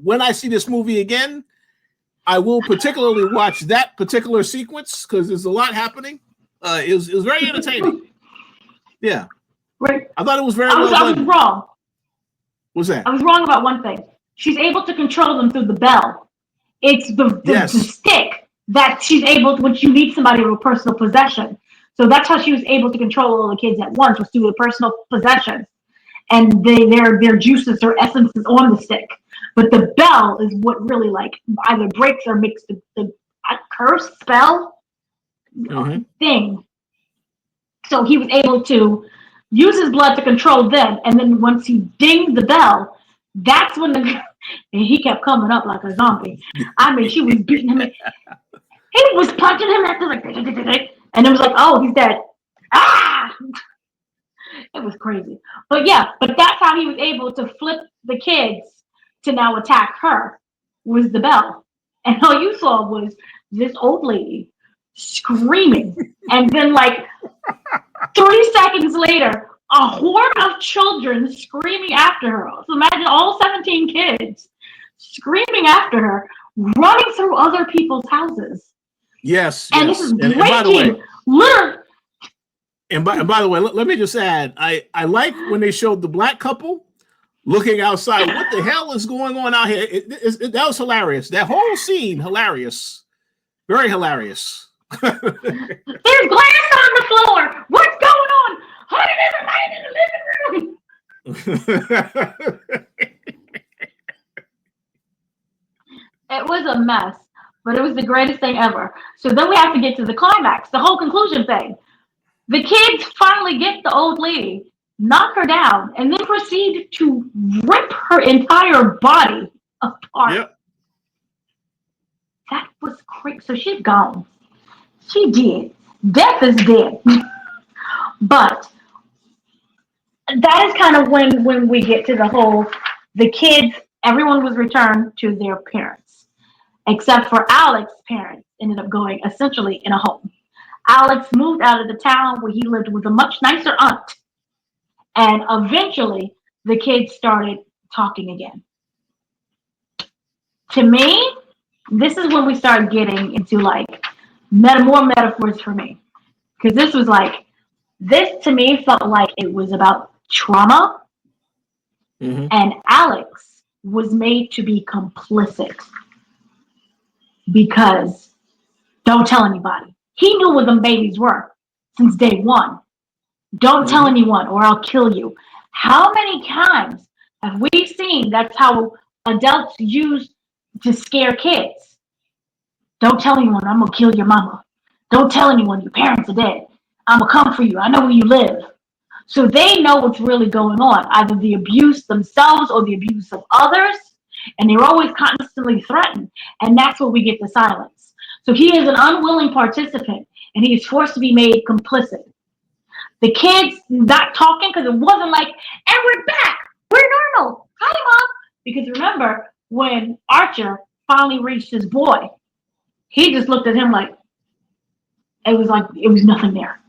when I see this movie again, I will particularly watch that particular sequence because there's a lot happening. It was very entertaining. Yeah, right. I thought it was very. I was wrong. What's that? I was wrong about one thing. She's able to control them through the bell. It's the stick that she's able to, when you need somebody with personal possession. So that's how she was able to control all the kids at once, was through the personal possessions. And their juices or essences on the stick. But the bell is what really like either breaks or makes the curse spell thing. So he was able to use his blood to control them. And then once he dinged the bell, that's when and he kept coming up like a zombie. I mean, she was beating him. He was punching him after like, and it was like, oh, he's dead. Ah! It was crazy. But yeah, that's how he was able to flip the kids to now attack her, was the bell. And all you saw was this old lady screaming. And then like 3 seconds later, a horde of children screaming after her. So imagine all 17 kids screaming after her, running through other people's houses. Yes. And this is breaking. And by the way, literally. And by the way, let me just add, I like when they showed the black couple looking outside. What the hell is going on out here? That was hilarious. That whole scene, hilarious. Very hilarious. There's glass on the floor. What's going on? Honey, there's a man in the living room. It was a mess, but it was the greatest thing ever. So then we have to get to the climax, the whole conclusion thing. The kids finally get the old lady, knock her down, and then proceed to rip her entire body apart. Yep. That was crazy. So she's gone. She did. Death is dead. But that is kind of when we get to the kids, everyone was returned to their parents, except for Alex's parents ended up going essentially in a home. Alex moved out of the town where he lived with a much nicer aunt. And eventually, the kids started talking again. To me, this is when we start getting into like more metaphors for me. Because this to me felt like it was about trauma, and Alex was made to be complicit because don't tell anybody. He knew what them babies were since day one. Don't tell anyone or I'll kill you. How many times have we seen that's how adults use to scare kids? Don't tell anyone, I'm gonna kill your mama. Don't tell anyone your parents are dead. I'm gonna come for you. I know where you live. So they know what's really going on, either the abuse themselves or the abuse of others, and they're always constantly threatened. And that's where we get the silence. So he is an unwilling participant, and he is forced to be made complicit. The kids not talking because it wasn't like, and we're back, we're normal. Hi, Mom. Because remember, when Archer finally reached his boy, he just looked at him like it was nothing there.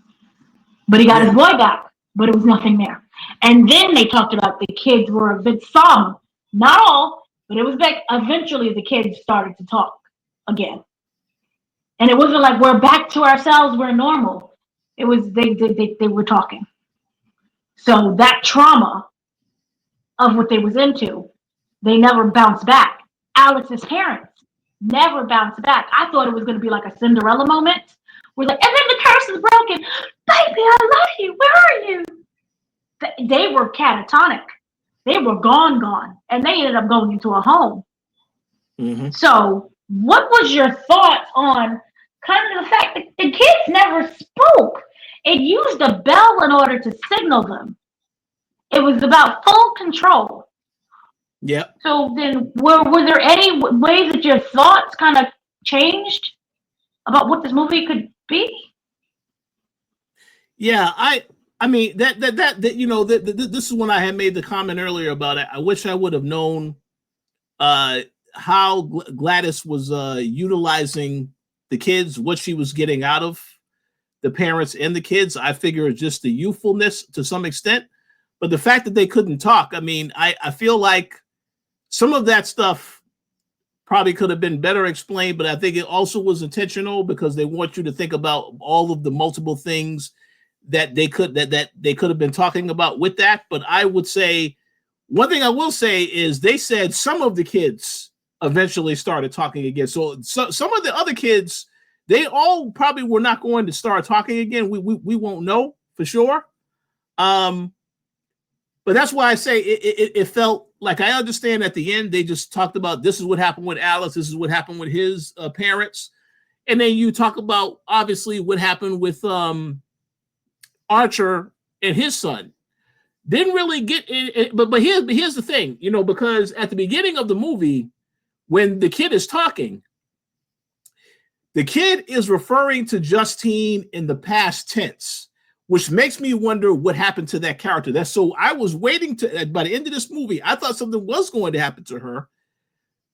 But he got his boy back, but it was nothing there. And then they talked about the kids were a bit some, not all, but it was like eventually the kids started to talk again. And it wasn't like we're back to ourselves, we're normal. It was they were talking. So that trauma of what they was into, they never bounced back. Alex's parents never bounced back. I thought it was going to be like a Cinderella moment. We're like, and then the curse is broken. Baby, I love you. Where are you? They were catatonic. They were gone. And they ended up going into a home. So what was your thoughts on kind of the fact that the kids never spoke? It used a bell in order to signal them. It was about full control. Yep. So then were there any ways that your thoughts kind of changed about what this movie could be? Yeah, I mean that this is when I had made the comment earlier about it. I wish I would have known how Gladys was utilizing the kids, what she was getting out of the parents and the kids. I figure it's just the youthfulness to some extent, but the fact that they couldn't talk, I mean, I feel like some of that stuff probably could have been better explained, but I think it also was intentional because they want you to think about all of the multiple things that they could have been talking about with that. But I would say one thing I will say is they said some of the kids eventually started talking again. So some of the other kids, they all probably were not going to start talking again. We won't know for sure. But that's why I say it felt like I understand at the end, they just talked about this is what happened with Alice. This is what happened with his parents. And then you talk about obviously what happened with Archer and his son. Didn't really get in, but here's the thing, because at the beginning of the movie, when the kid is talking, the kid is referring to Justine in the past tense, which makes me wonder what happened to that character. So I was waiting by the end of this movie, I thought something was going to happen to her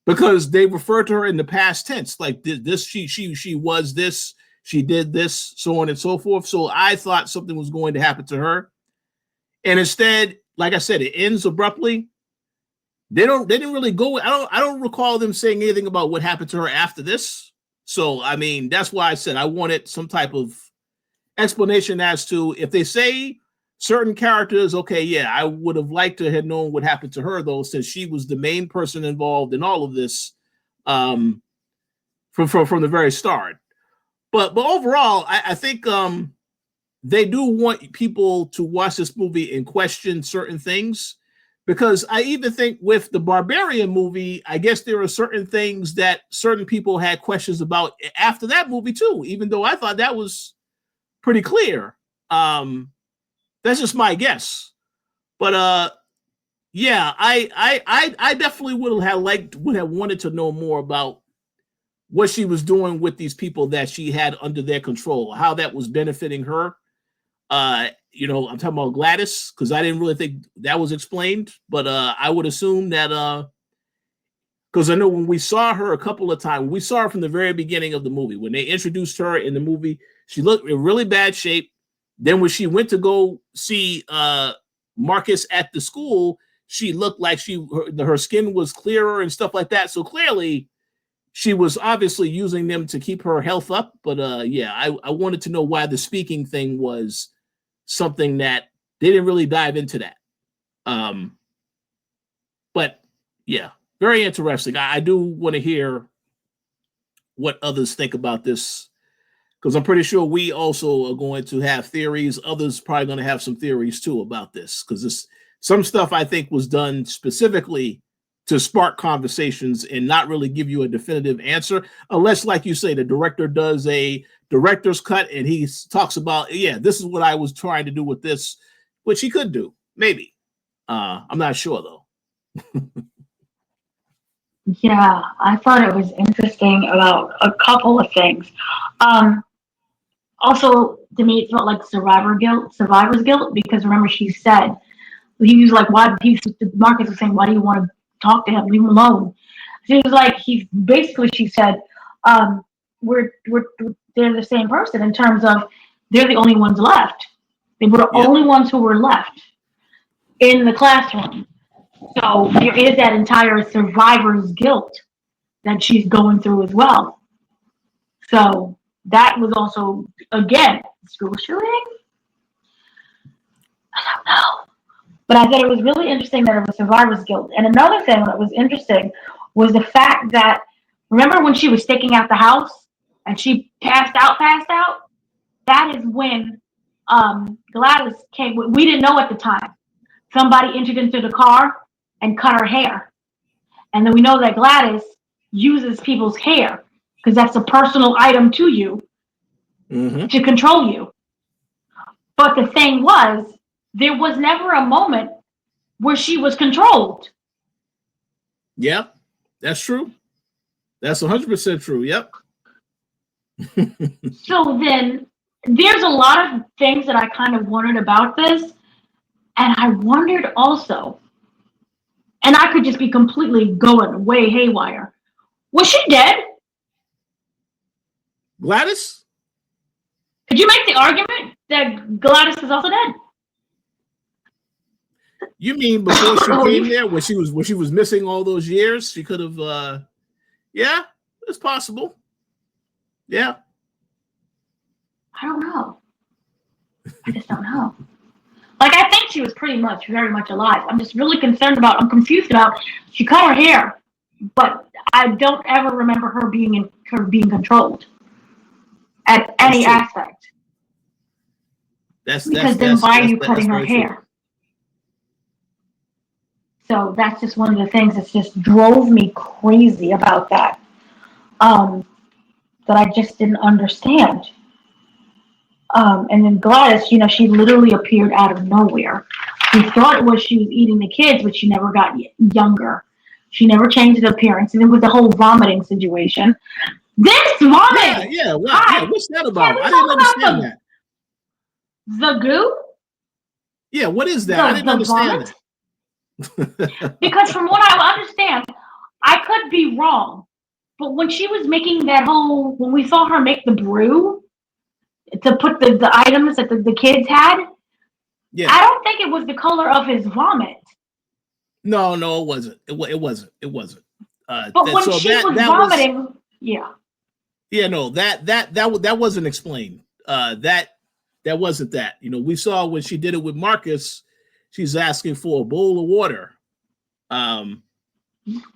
because they referred to her in the past tense, like this, she was this, she did this, so on and so forth. So I thought something was going to happen to her. And instead, like I said, it ends abruptly. They didn't really go. I don't recall them saying anything about what happened to her after this. So, I mean, that's why I said I wanted some type of explanation as to if they say certain characters, okay, yeah, I would have liked to have known what happened to her, though, since she was the main person involved in all of this from the very start. But overall, I think they do want people to watch this movie and question certain things. Because I even think with the Barbarian movie, I guess there are certain things that certain people had questions about after that movie too, even though I thought that was pretty clear. That's just my guess. But yeah, I definitely would have wanted to know more about what she was doing with these people that she had under their control, how that was benefiting her. I'm talking about Gladys because I didn't really think that was explained, but I would assume that because I know when we saw her a couple of times, we saw her from the very beginning of the movie when they introduced her in the movie. She looked in really bad shape. Then when she went to go see Marcus at the school, she looked like her skin was clearer and stuff like that. So clearly, she was obviously using them to keep her health up. But yeah, I wanted to know why the speaking thing was something that they didn't really dive into that. But yeah, very interesting. I do want to hear what others think about this, because I'm pretty sure we also are going to have theories. Others probably going to have some theories too about this, because some stuff I think was done specifically to spark conversations and not really give you a definitive answer, unless, like you say, the director does a director's cut and he talks about, yeah, this is what I was trying to do with this, which he could do, maybe. I'm not sure though. Yeah, I thought it was interesting about a couple of things. Also, to me, it felt like survivor's guilt, because remember, she said, he was like, Marcus was saying, why do you want to talk to him? Leave him alone. She was like, she said, they're the same person in terms of they're the only ones left. They were the only ones who were left in the classroom. So there is that entire survivor's guilt that she's going through as well. So that was also, again, school shooting? I don't know. But I thought it was really interesting that it was survivor's guilt. And another thing that was interesting was the fact that, remember when she was staking out the house and she passed out? That is when Gladys came. We didn't know at the time. Somebody entered into the car and cut her hair. And then we know that Gladys uses people's hair because that's a personal item to you, to control you. But the thing was, there was never a moment where she was controlled. Yeah, that's true. That's 100% true. Yep. So then there's a lot of things that I kind of wondered about this. And I wondered also, and I could just be completely going way haywire. Was she dead? Gladys? Could you make the argument that Gladys is also dead? You mean before she came there, when she was missing all those years, she could have yeah, it's possible. Yeah. I don't know. I just don't know. Like, I think she was very much alive. I'm just really I'm confused about, she cut her hair, but I don't ever remember her being controlled at any aspect. Because then why are you cutting her hair? So that's just one of the things that just drove me crazy about that. That I just didn't understand. And then Gladys, she literally appeared out of nowhere. We thought she was eating the kids, but she never got younger. She never changed her appearance. And then with the whole vomiting situation. This vomiting! Yeah, what's that about? I didn't understand that. The goo? Yeah, what is that? I didn't understand that. Because from what I understand, I could be wrong, but when she was making when we saw her make the brew to put the items that the kids had, I don't think it was the color of his vomit. No, it wasn't. It wasn't. But when she was vomiting, that wasn't explained. That wasn't that. We saw when she did it with Marcus, she's asking for a bowl of water. And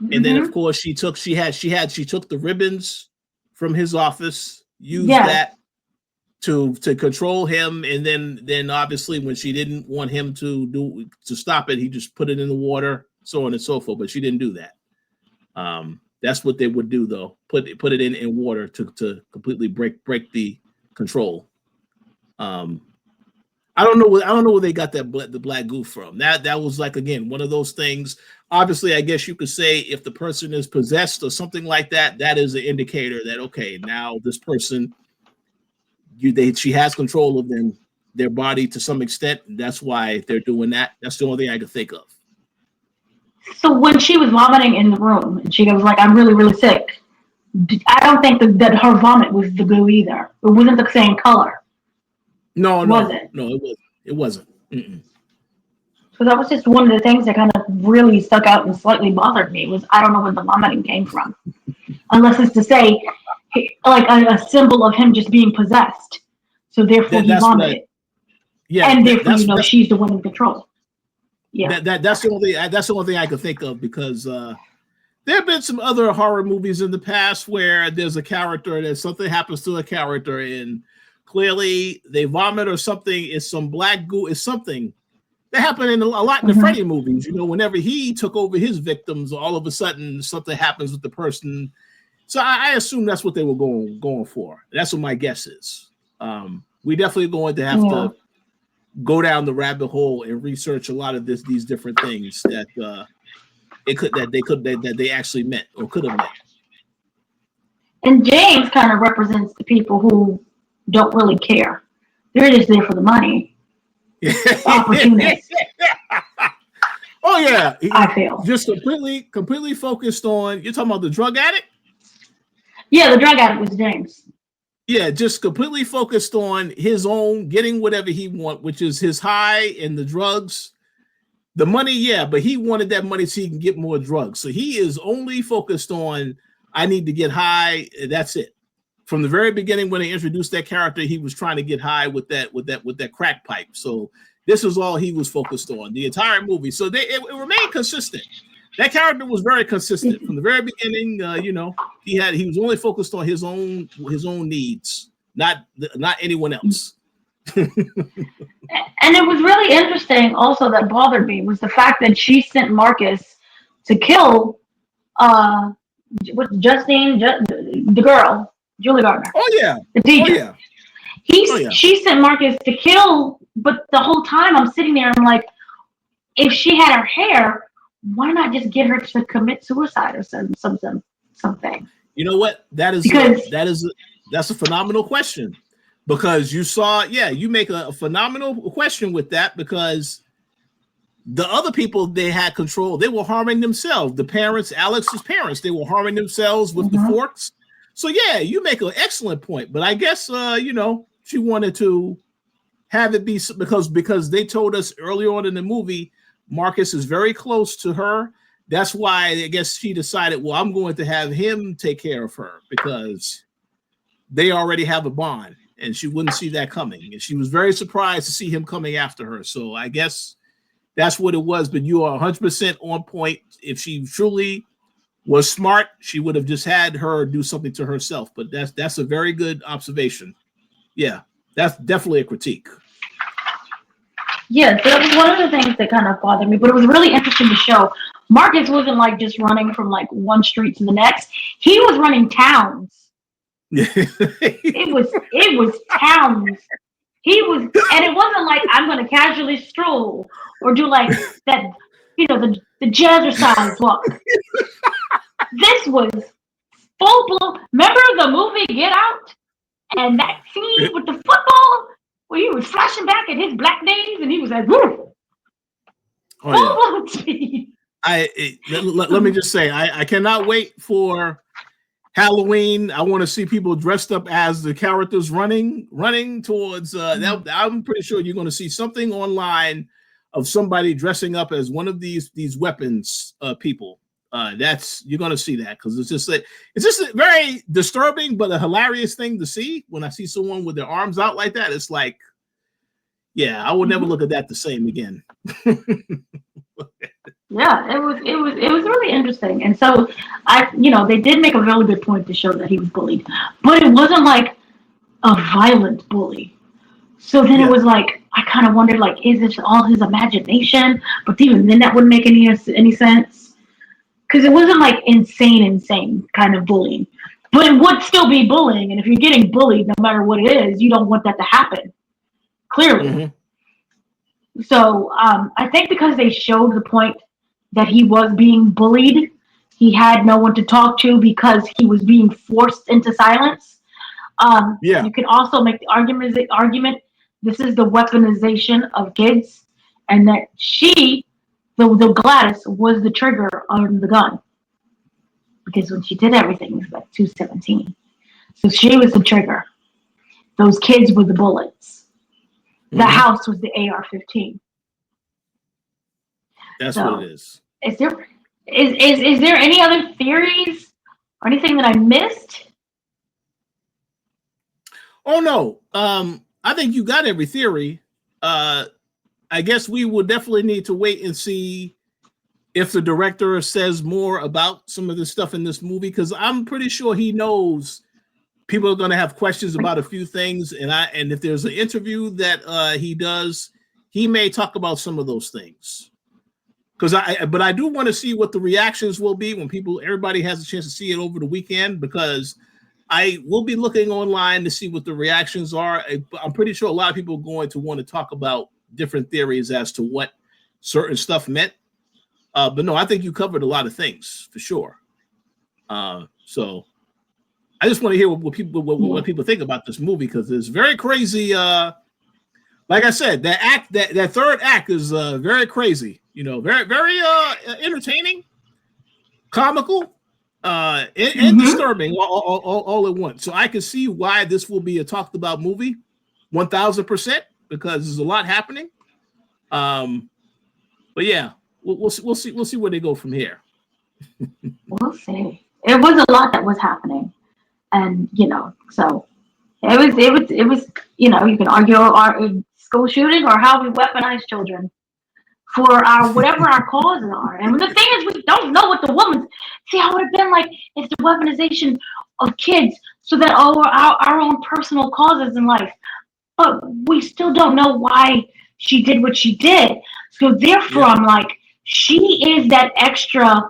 then of course she took the ribbons from his office, used that to control him, and then obviously when she didn't want him to stop it, he just put it in the water, so on and so forth. But she didn't do that. That's what they would do though. Put it in water to completely break the control. I don't know where they got the black goo from. That was like, again, one of those things. Obviously, I guess you could say if the person is possessed or something like that, that is an indicator that, okay, now this person, she has control of their body to some extent. And that's why they're doing that. That's the only thing I could think of. So when she was vomiting in the room, and she was like, "I'm really, really sick," I don't think that her vomit was the goo either. It wasn't the same color. No, was it? No, it wasn't. So that was just one of the things that kind of really stuck out and slightly bothered me. Was I don't know where the vomiting came from. unless it's to say, like a symbol of him just being possessed. So therefore he vomited. And therefore, she's the one in control. Yeah. That's the only thing I could think of, because there have been some other horror movies in the past where there's a character that something happens to a character and clearly they vomit or something. It's some black goo. It's something that happened a lot in the Freddy movies. You know, whenever he took over his victims, all of a sudden something happens with the person. So I assume that's what they were going for. That's what my guess is. We definitely going to have to go down the rabbit hole and research a lot of these different things that they actually meant or could have meant. And James kind of represents the people who don't really care. They're just there for the money. Opportunists. Oh yeah, I feel just completely focused on. You're talking about the drug addict? Yeah, the drug addict was James. Yeah, just completely focused on his own getting whatever he want, which is his high and the drugs. The money, yeah, but he wanted that money so he can get more drugs. So he is only focused on, I need to get high. That's it. From the very beginning, when they introduced that character, he was trying to get high with that crack pipe. So this was all he was focused on the entire movie. So it remained consistent. That character was very consistent from the very beginning. He was only focused on his own needs, not anyone else. And it was really interesting. Also, that bothered me was the fact that she sent Marcus to kill Justine, the girl, Julie Gardner. Oh yeah, the teacher. Oh, yeah. She sent Marcus to kill, but the whole time I'm sitting there, I'm like, if she had her hair, why not just get her to commit suicide or something? You know what? That's a phenomenal question, because you make a phenomenal question with that, because the other people they had control, they were harming themselves. The parents, Alex's parents, they were harming themselves with the forks. So yeah, you make an excellent point, but I guess she wanted to have it be because they told us early on in the movie Marcus is very close to her. That's why I guess she decided, well, I'm going to have him take care of her because they already have a bond, and she wouldn't see that coming. And she was very surprised to see him coming after her. So I guess that's what it was. But you are 100% on point. If she truly was smart, she would have just had her do something to herself. But that's a very good observation. Yeah, that's definitely a critique. Yeah, that was one of the things that kind of bothered me, but it was really interesting to show. Marcus wasn't like just running from like one street to the next. He was running towns. It was towns. And it wasn't like I'm going to casually stroll or do like that, the jazzercise walk. This was full blown. Remember the movie Get Out and that scene with the football? Where he was flashing back at his black days, and he was like, "Woo!" Oh, yeah. Let me just say, I cannot wait for Halloween. I want to see people dressed up as the characters running towards. I'm pretty sure you're going to see something online of somebody dressing up as one of these weapons people. You're going to see that, because it's just a very disturbing but a hilarious thing to see. When I see someone with their arms out like that, it's like, yeah, I will never look at that the same again. Yeah, it was really interesting. And so they did make a really good point to show that he was bullied, but it wasn't like a violent bully. So then it was like, I kind of wondered, like, is this all his imagination? But even then that wouldn't make any sense. Because it wasn't like insane kind of bullying, but it would still be bullying. And if you're getting bullied, no matter what it is, you don't want that to happen. Clearly. So I think because they showed the point that he was being bullied, he had no one to talk to because he was being forced into silence. You can also make the argument this is the weaponization of kids, and that the Gladys was the trigger on the gun, because when she did everything, it was like 217. So she was the trigger. Those kids were the bullets. The house was the AR-15. That's what it is. Is there any other theories Or anything that I missed? Oh no. I think you got every theory. I guess we will definitely need to wait and see if the director says more about some of the stuff in this movie, because I'm pretty sure he knows people are going to have questions about a few things, and if there's an interview that he does, he may talk about some of those things. But I do want to see what the reactions will be when everybody has a chance to see it over the weekend, because I will be looking online to see what the reactions are. I'm pretty sure a lot of people are going to want to talk about different theories as to what certain stuff meant. But no, I think you covered a lot of things for sure. So I just want to hear what people think about this movie, because it's very crazy. Like I said, that third act is very crazy. Very very entertaining, comical, and disturbing all at once. So I can see why this will be a talked about movie, 1000%, because there's a lot happening. But yeah, we'll see where they go from here. We'll see. It was a lot that was happening, and so it was. You can argue our school shooting or how we weaponize children for our whatever our causes are. And the thing is, we don't know what the woman's. See, I would have been like, it's the weaponization of kids so that our own personal causes in life, but we still don't know why she did what she did. So therefore, I'm like, she is that extra.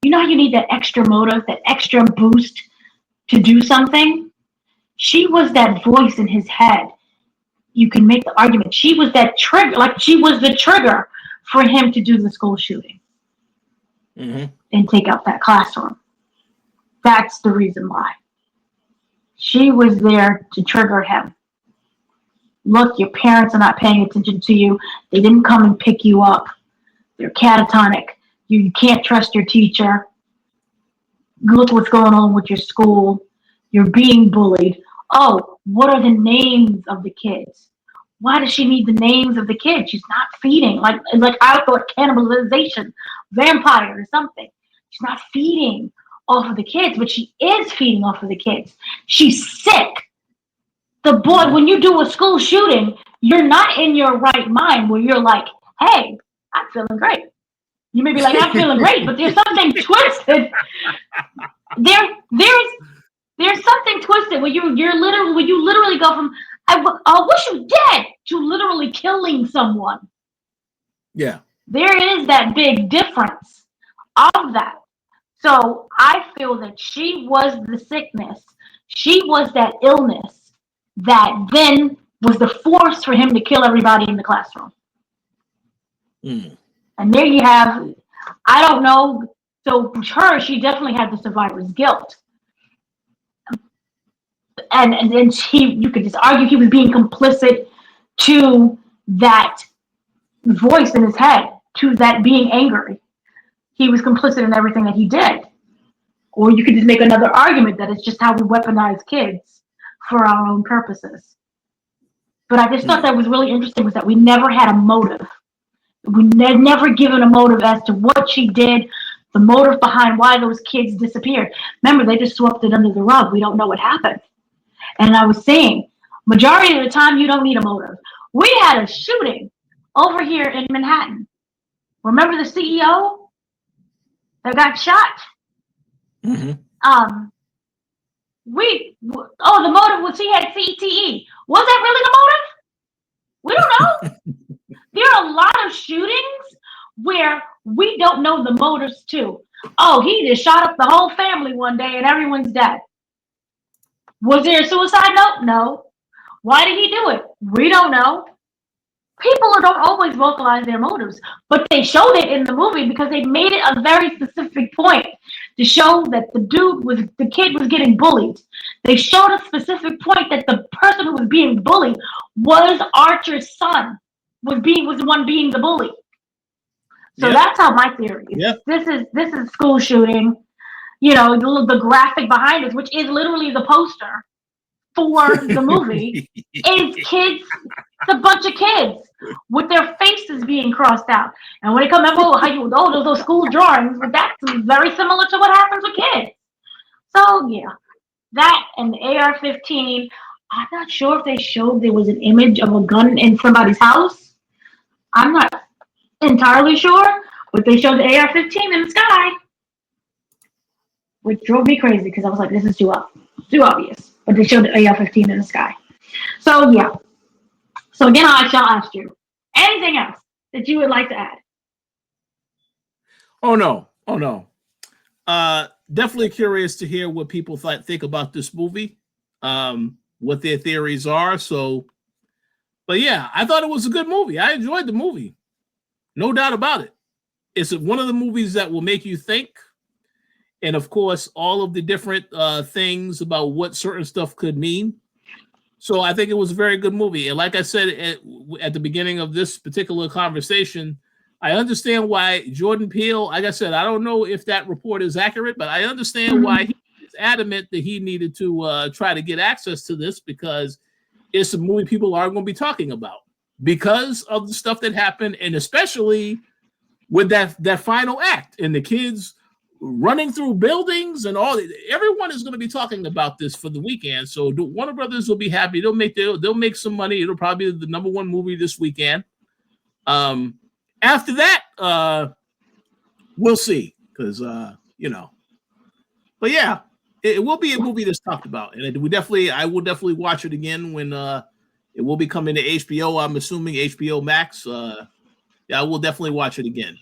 You know how you need that extra motive, that extra boost to do something? She was that voice in his head. You can make the argument. She was that trigger, like she was the trigger for him to do the school shooting and take out that classroom. That's the reason why. She was there to trigger him. Look, your parents are not paying attention to you. They didn't come and pick you up. They're catatonic. You can't trust your teacher. Look what's going on with your school. You're being bullied. Oh, what are the names of the kids? Why does she need the names of the kids? She's not feeding. Like I thought cannibalization, vampire or something. She's not feeding off of the kids, but she is feeding off of the kids. She's sick. The boy, when you do a school shooting, you're not in your right mind where you're like, hey, I'm feeling great. You may be like, I'm feeling great, but there's something twisted. There's something twisted where you literally go from I wish you dead to literally killing someone. Yeah. There is that big difference of that. So I feel that she was the sickness. She was that illness that then was the force for him to kill everybody in the classroom. And there you have, I don't know. So for her, she definitely had the survivor's guilt. And then you could just argue he was being complicit to that voice in his head, to that being angry. He was complicit in everything that he did. Or you could just make another argument that it's just how we weaponize kids for our own purposes. But I just thought that was really interesting, was that we never had a motive. We never given a motive as to what she did, the motive behind why those kids disappeared. Remember, they just swept it under the rug. We don't know what happened. And I was saying, majority of the time, you don't need a motive. We had a shooting over here in Manhattan. Remember the CEO that got shot? The motive was he had CTE. Was that really the motive? We don't know. There are a lot of shootings where we don't know the motives too. Oh, he just shot up the whole family one day and everyone's dead. Was there a suicide note? No. Why did he do it? We don't know. People don't always vocalize their motives, but they showed it in the movie because they made it a very specific point to show that the kid was getting bullied. They showed a specific point that the person who was being bullied was Archer's son, was the one being the bully. So that's how my theory is. Yep. This is school shooting. The graphic behind us, which is literally the poster for the movie, is kids. It's a bunch of kids with their faces being crossed out. And when it comes to those school drawings, that's very similar to what happens with kids. So yeah, that and the AR-15. I'm not sure if they showed there was an image of a gun in somebody's house. I'm not entirely sure, but they showed the AR-15 in the sky, which drove me crazy because I was like, this is too obvious. But they showed the AR-15 in the sky. So yeah. So again, I shall ask you, anything else that you would like to add? Oh no. Definitely curious to hear what people think about this movie, what their theories are. So, but yeah, I thought it was a good movie. I enjoyed the movie, no doubt about it. It's one of the movies that will make you think, and of course, all of the different things about what certain stuff could mean. So I think it was a very good movie. And like I said at the beginning of this particular conversation, I understand why Jordan Peele, like I said, I don't know if that report is accurate, but I understand why he is adamant that he needed to try to get access to this, because it's a movie people are going to be talking about because of the stuff that happened, and especially with that final act and the kids running through buildings and all. Everyone is going to be talking about this for the weekend. So Warner Brothers will be happy. They'll make some money. It'll probably be the #1 movie this weekend. After that, we'll see, because But yeah, it will be a movie that's talked about, and I will definitely watch it again when it will be coming to HBO. I'm assuming HBO Max. Yeah, I will definitely watch it again.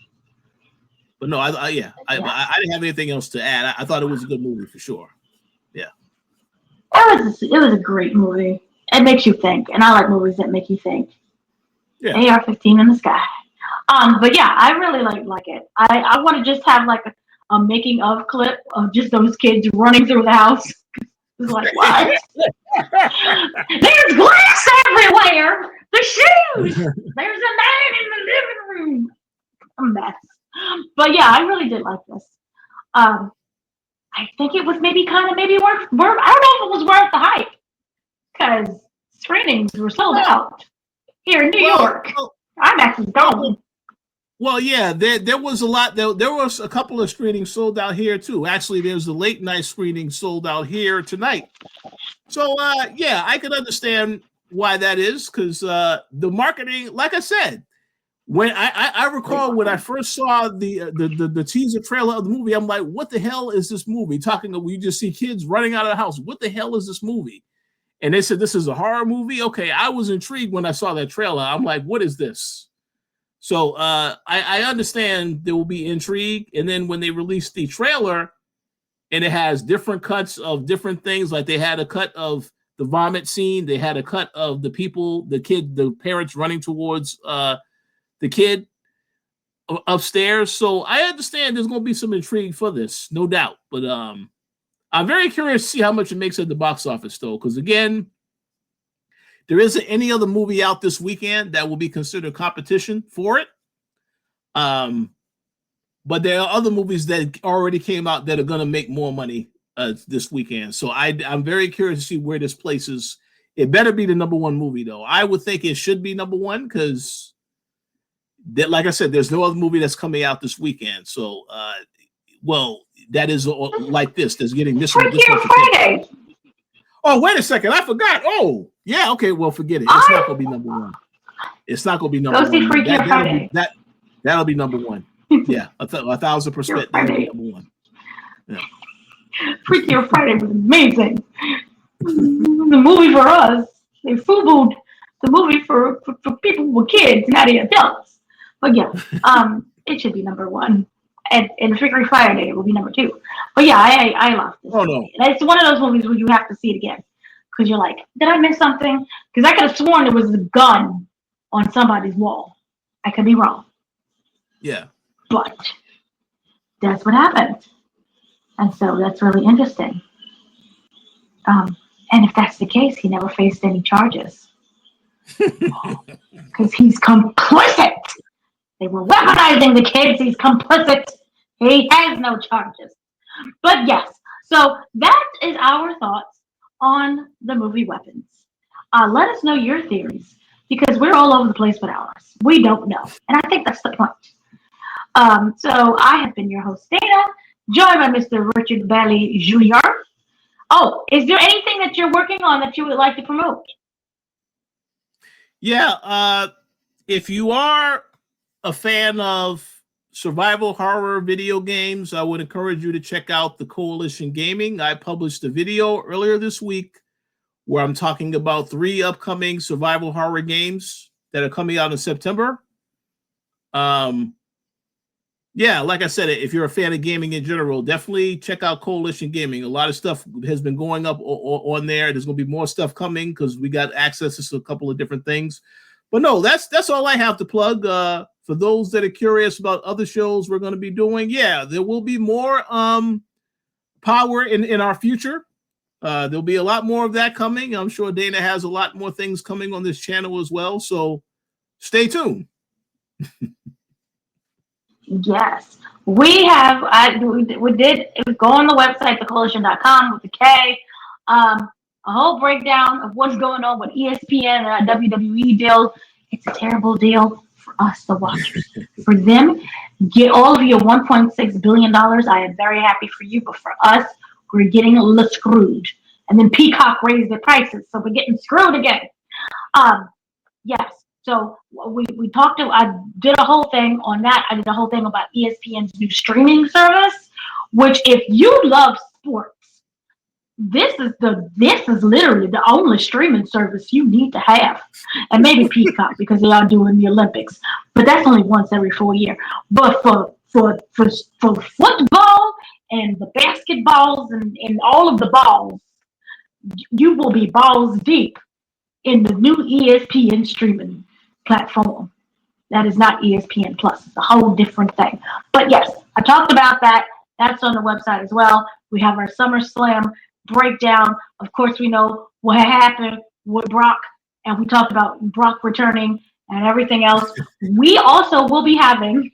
But no, I didn't have anything else to add. I thought it was a good movie for sure. Yeah, It was a great movie. It makes you think, and I like movies that make you think. yeah. AR-15 in the sky. But yeah, I really like it. I want to just have like a making of clip of just those kids running through the house. It's like, what? There's glass everywhere. The shoes. There's a man in the living room. A mess. But yeah, I really did like this. I think it was maybe worth. I don't know if it was worth the hype, because screenings were sold out here in New York. IMAX is gone. Well, yeah, there was a lot. There was a couple of screenings sold out here too. Actually, there's a late night screening sold out here tonight. So yeah, I can understand why that is, because the marketing, like I said, when I recall when I first saw the teaser trailer of the movie, I'm like, what the hell is this movie? We just see kids running out of the house. What the hell is this movie? And they said this is a horror movie. Okay, I was intrigued when I saw that trailer. I'm like, what is this? So I understand there will be intrigue. And then when they released the trailer, and it has different cuts of different things, like they had a cut of the vomit scene, they had a cut of the parents running towards the kid upstairs. So I understand there's going to be some intrigue for this, no doubt. But I'm very curious to see how much it makes at the box office, though, because again, there isn't any other movie out this weekend that will be considered competition for it. But there are other movies that already came out that are going to make more money this weekend. So I'm very curious to see where this places. It better be the #1 movie, though. I would think it should be #1, because, like I said, there's no other movie that's coming out this weekend. So, that is like this. That's getting this much attention. Oh, wait a second. I forgot. Oh, yeah. Okay. Well, forget it. It's not going to be #1. It's not going to be #1. Go see Freaky Friday. That'll be #1. Yeah. 1,000%. That'll be #1. Yeah. Freaky Friday was amazing. The movie for us. They FUBU'd the movie for people with kids, not the adults. But yeah, it should be #1. And Freaky Friday will be #2. But yeah, I love this. Oh no, it's one of those movies where you have to see it again, because you're like, did I miss something? Because I could have sworn there was a gun on somebody's wall. I could be wrong. Yeah. But that's what happened, and so that's really interesting. And if that's the case, he never faced any charges, because he's complicit. They were weaponizing the kids. He's complicit. He has no charges. But yes, so that is our thoughts on the movie Weapons. Let us know your theories, because we're all over the place with ours. We don't know. And I think that's the point. So I have been your host, Dana, joined by Mr. Richard Bailey Jr. Oh, is there anything that you're working on that you would like to promote? Yeah, if you are a fan of survival horror video games, I would encourage you to check out the Koalition Gaming. I published a video earlier this week where I'm talking about 3 upcoming survival horror games that are coming out in September. Yeah, like I said, if you're a fan of gaming in general, definitely check out Koalition Gaming. A lot of stuff has been going up on there. There's going to be more stuff coming because we got access to a couple of different things. But no, that's all I have to plug. For those that are curious about other shows we're going to be doing, yeah, there will be more power in our future. There'll be a lot more of that coming. I'm sure Dana has a lot more things coming on this channel as well. So stay tuned. Yes, we have. We did go on the website, thekoalition.com with the K. A whole breakdown of what's going on with ESPN and our WWE deal. It's a terrible deal for us, the watchers. For them, get all of your $1.6 billion. I am very happy for you, but for us, we're getting a little screwed. And then Peacock raised their prices, so we're getting screwed again. Yes. So we talked to, I did a whole thing on that. I did a whole thing about ESPN's new streaming service, which if you love sports, this is literally the only streaming service you need to have. And maybe Peacock because they are doing the Olympics, but that's only once every 4 years. But for football and the basketballs and all of the balls, you will be balls deep in the new ESPN streaming platform. That is not ESPN Plus. It's a whole different thing. But yes, I talked about that. That's on the website as well. We have our SummerSlam breakdown. Of course, we know what happened with Brock, and we talked about Brock returning and everything else. We also will be having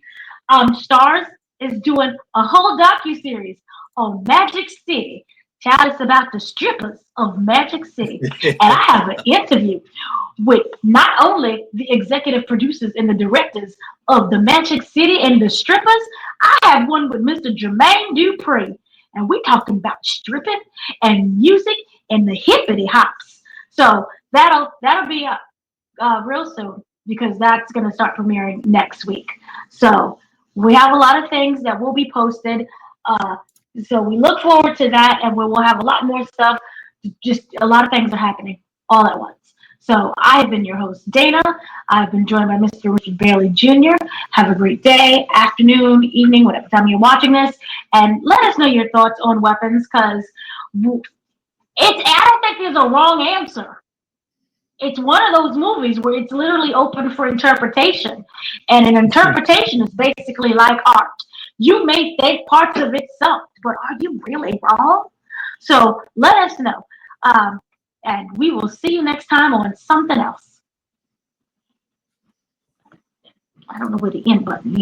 Stars is doing a whole docu-series on Magic City. Child, it's about the strippers of Magic City. And I have an interview with not only the executive producers and the directors of the Magic City and the strippers, I have one with Mr. Jermaine Dupri. And we talking about stripping and music and the hippity hops. So that'll be up real soon because that's going to start premiering next week. So we have a lot of things that will be posted. So we look forward to that, and we will have a lot more stuff. Just a lot of things are happening all at once. So I have been your host, Dana. I've been joined by Mr. Richard Bailey Jr. Have a great day, afternoon, evening, whatever time you're watching this. And let us know your thoughts on weapons, because I don't think there's a wrong answer. It's one of those movies where it's literally open for interpretation. And an interpretation is basically like art. You may think parts of it sucked, but are you really wrong? So let us know. And we will see you next time on something else. I don't know where the end button is.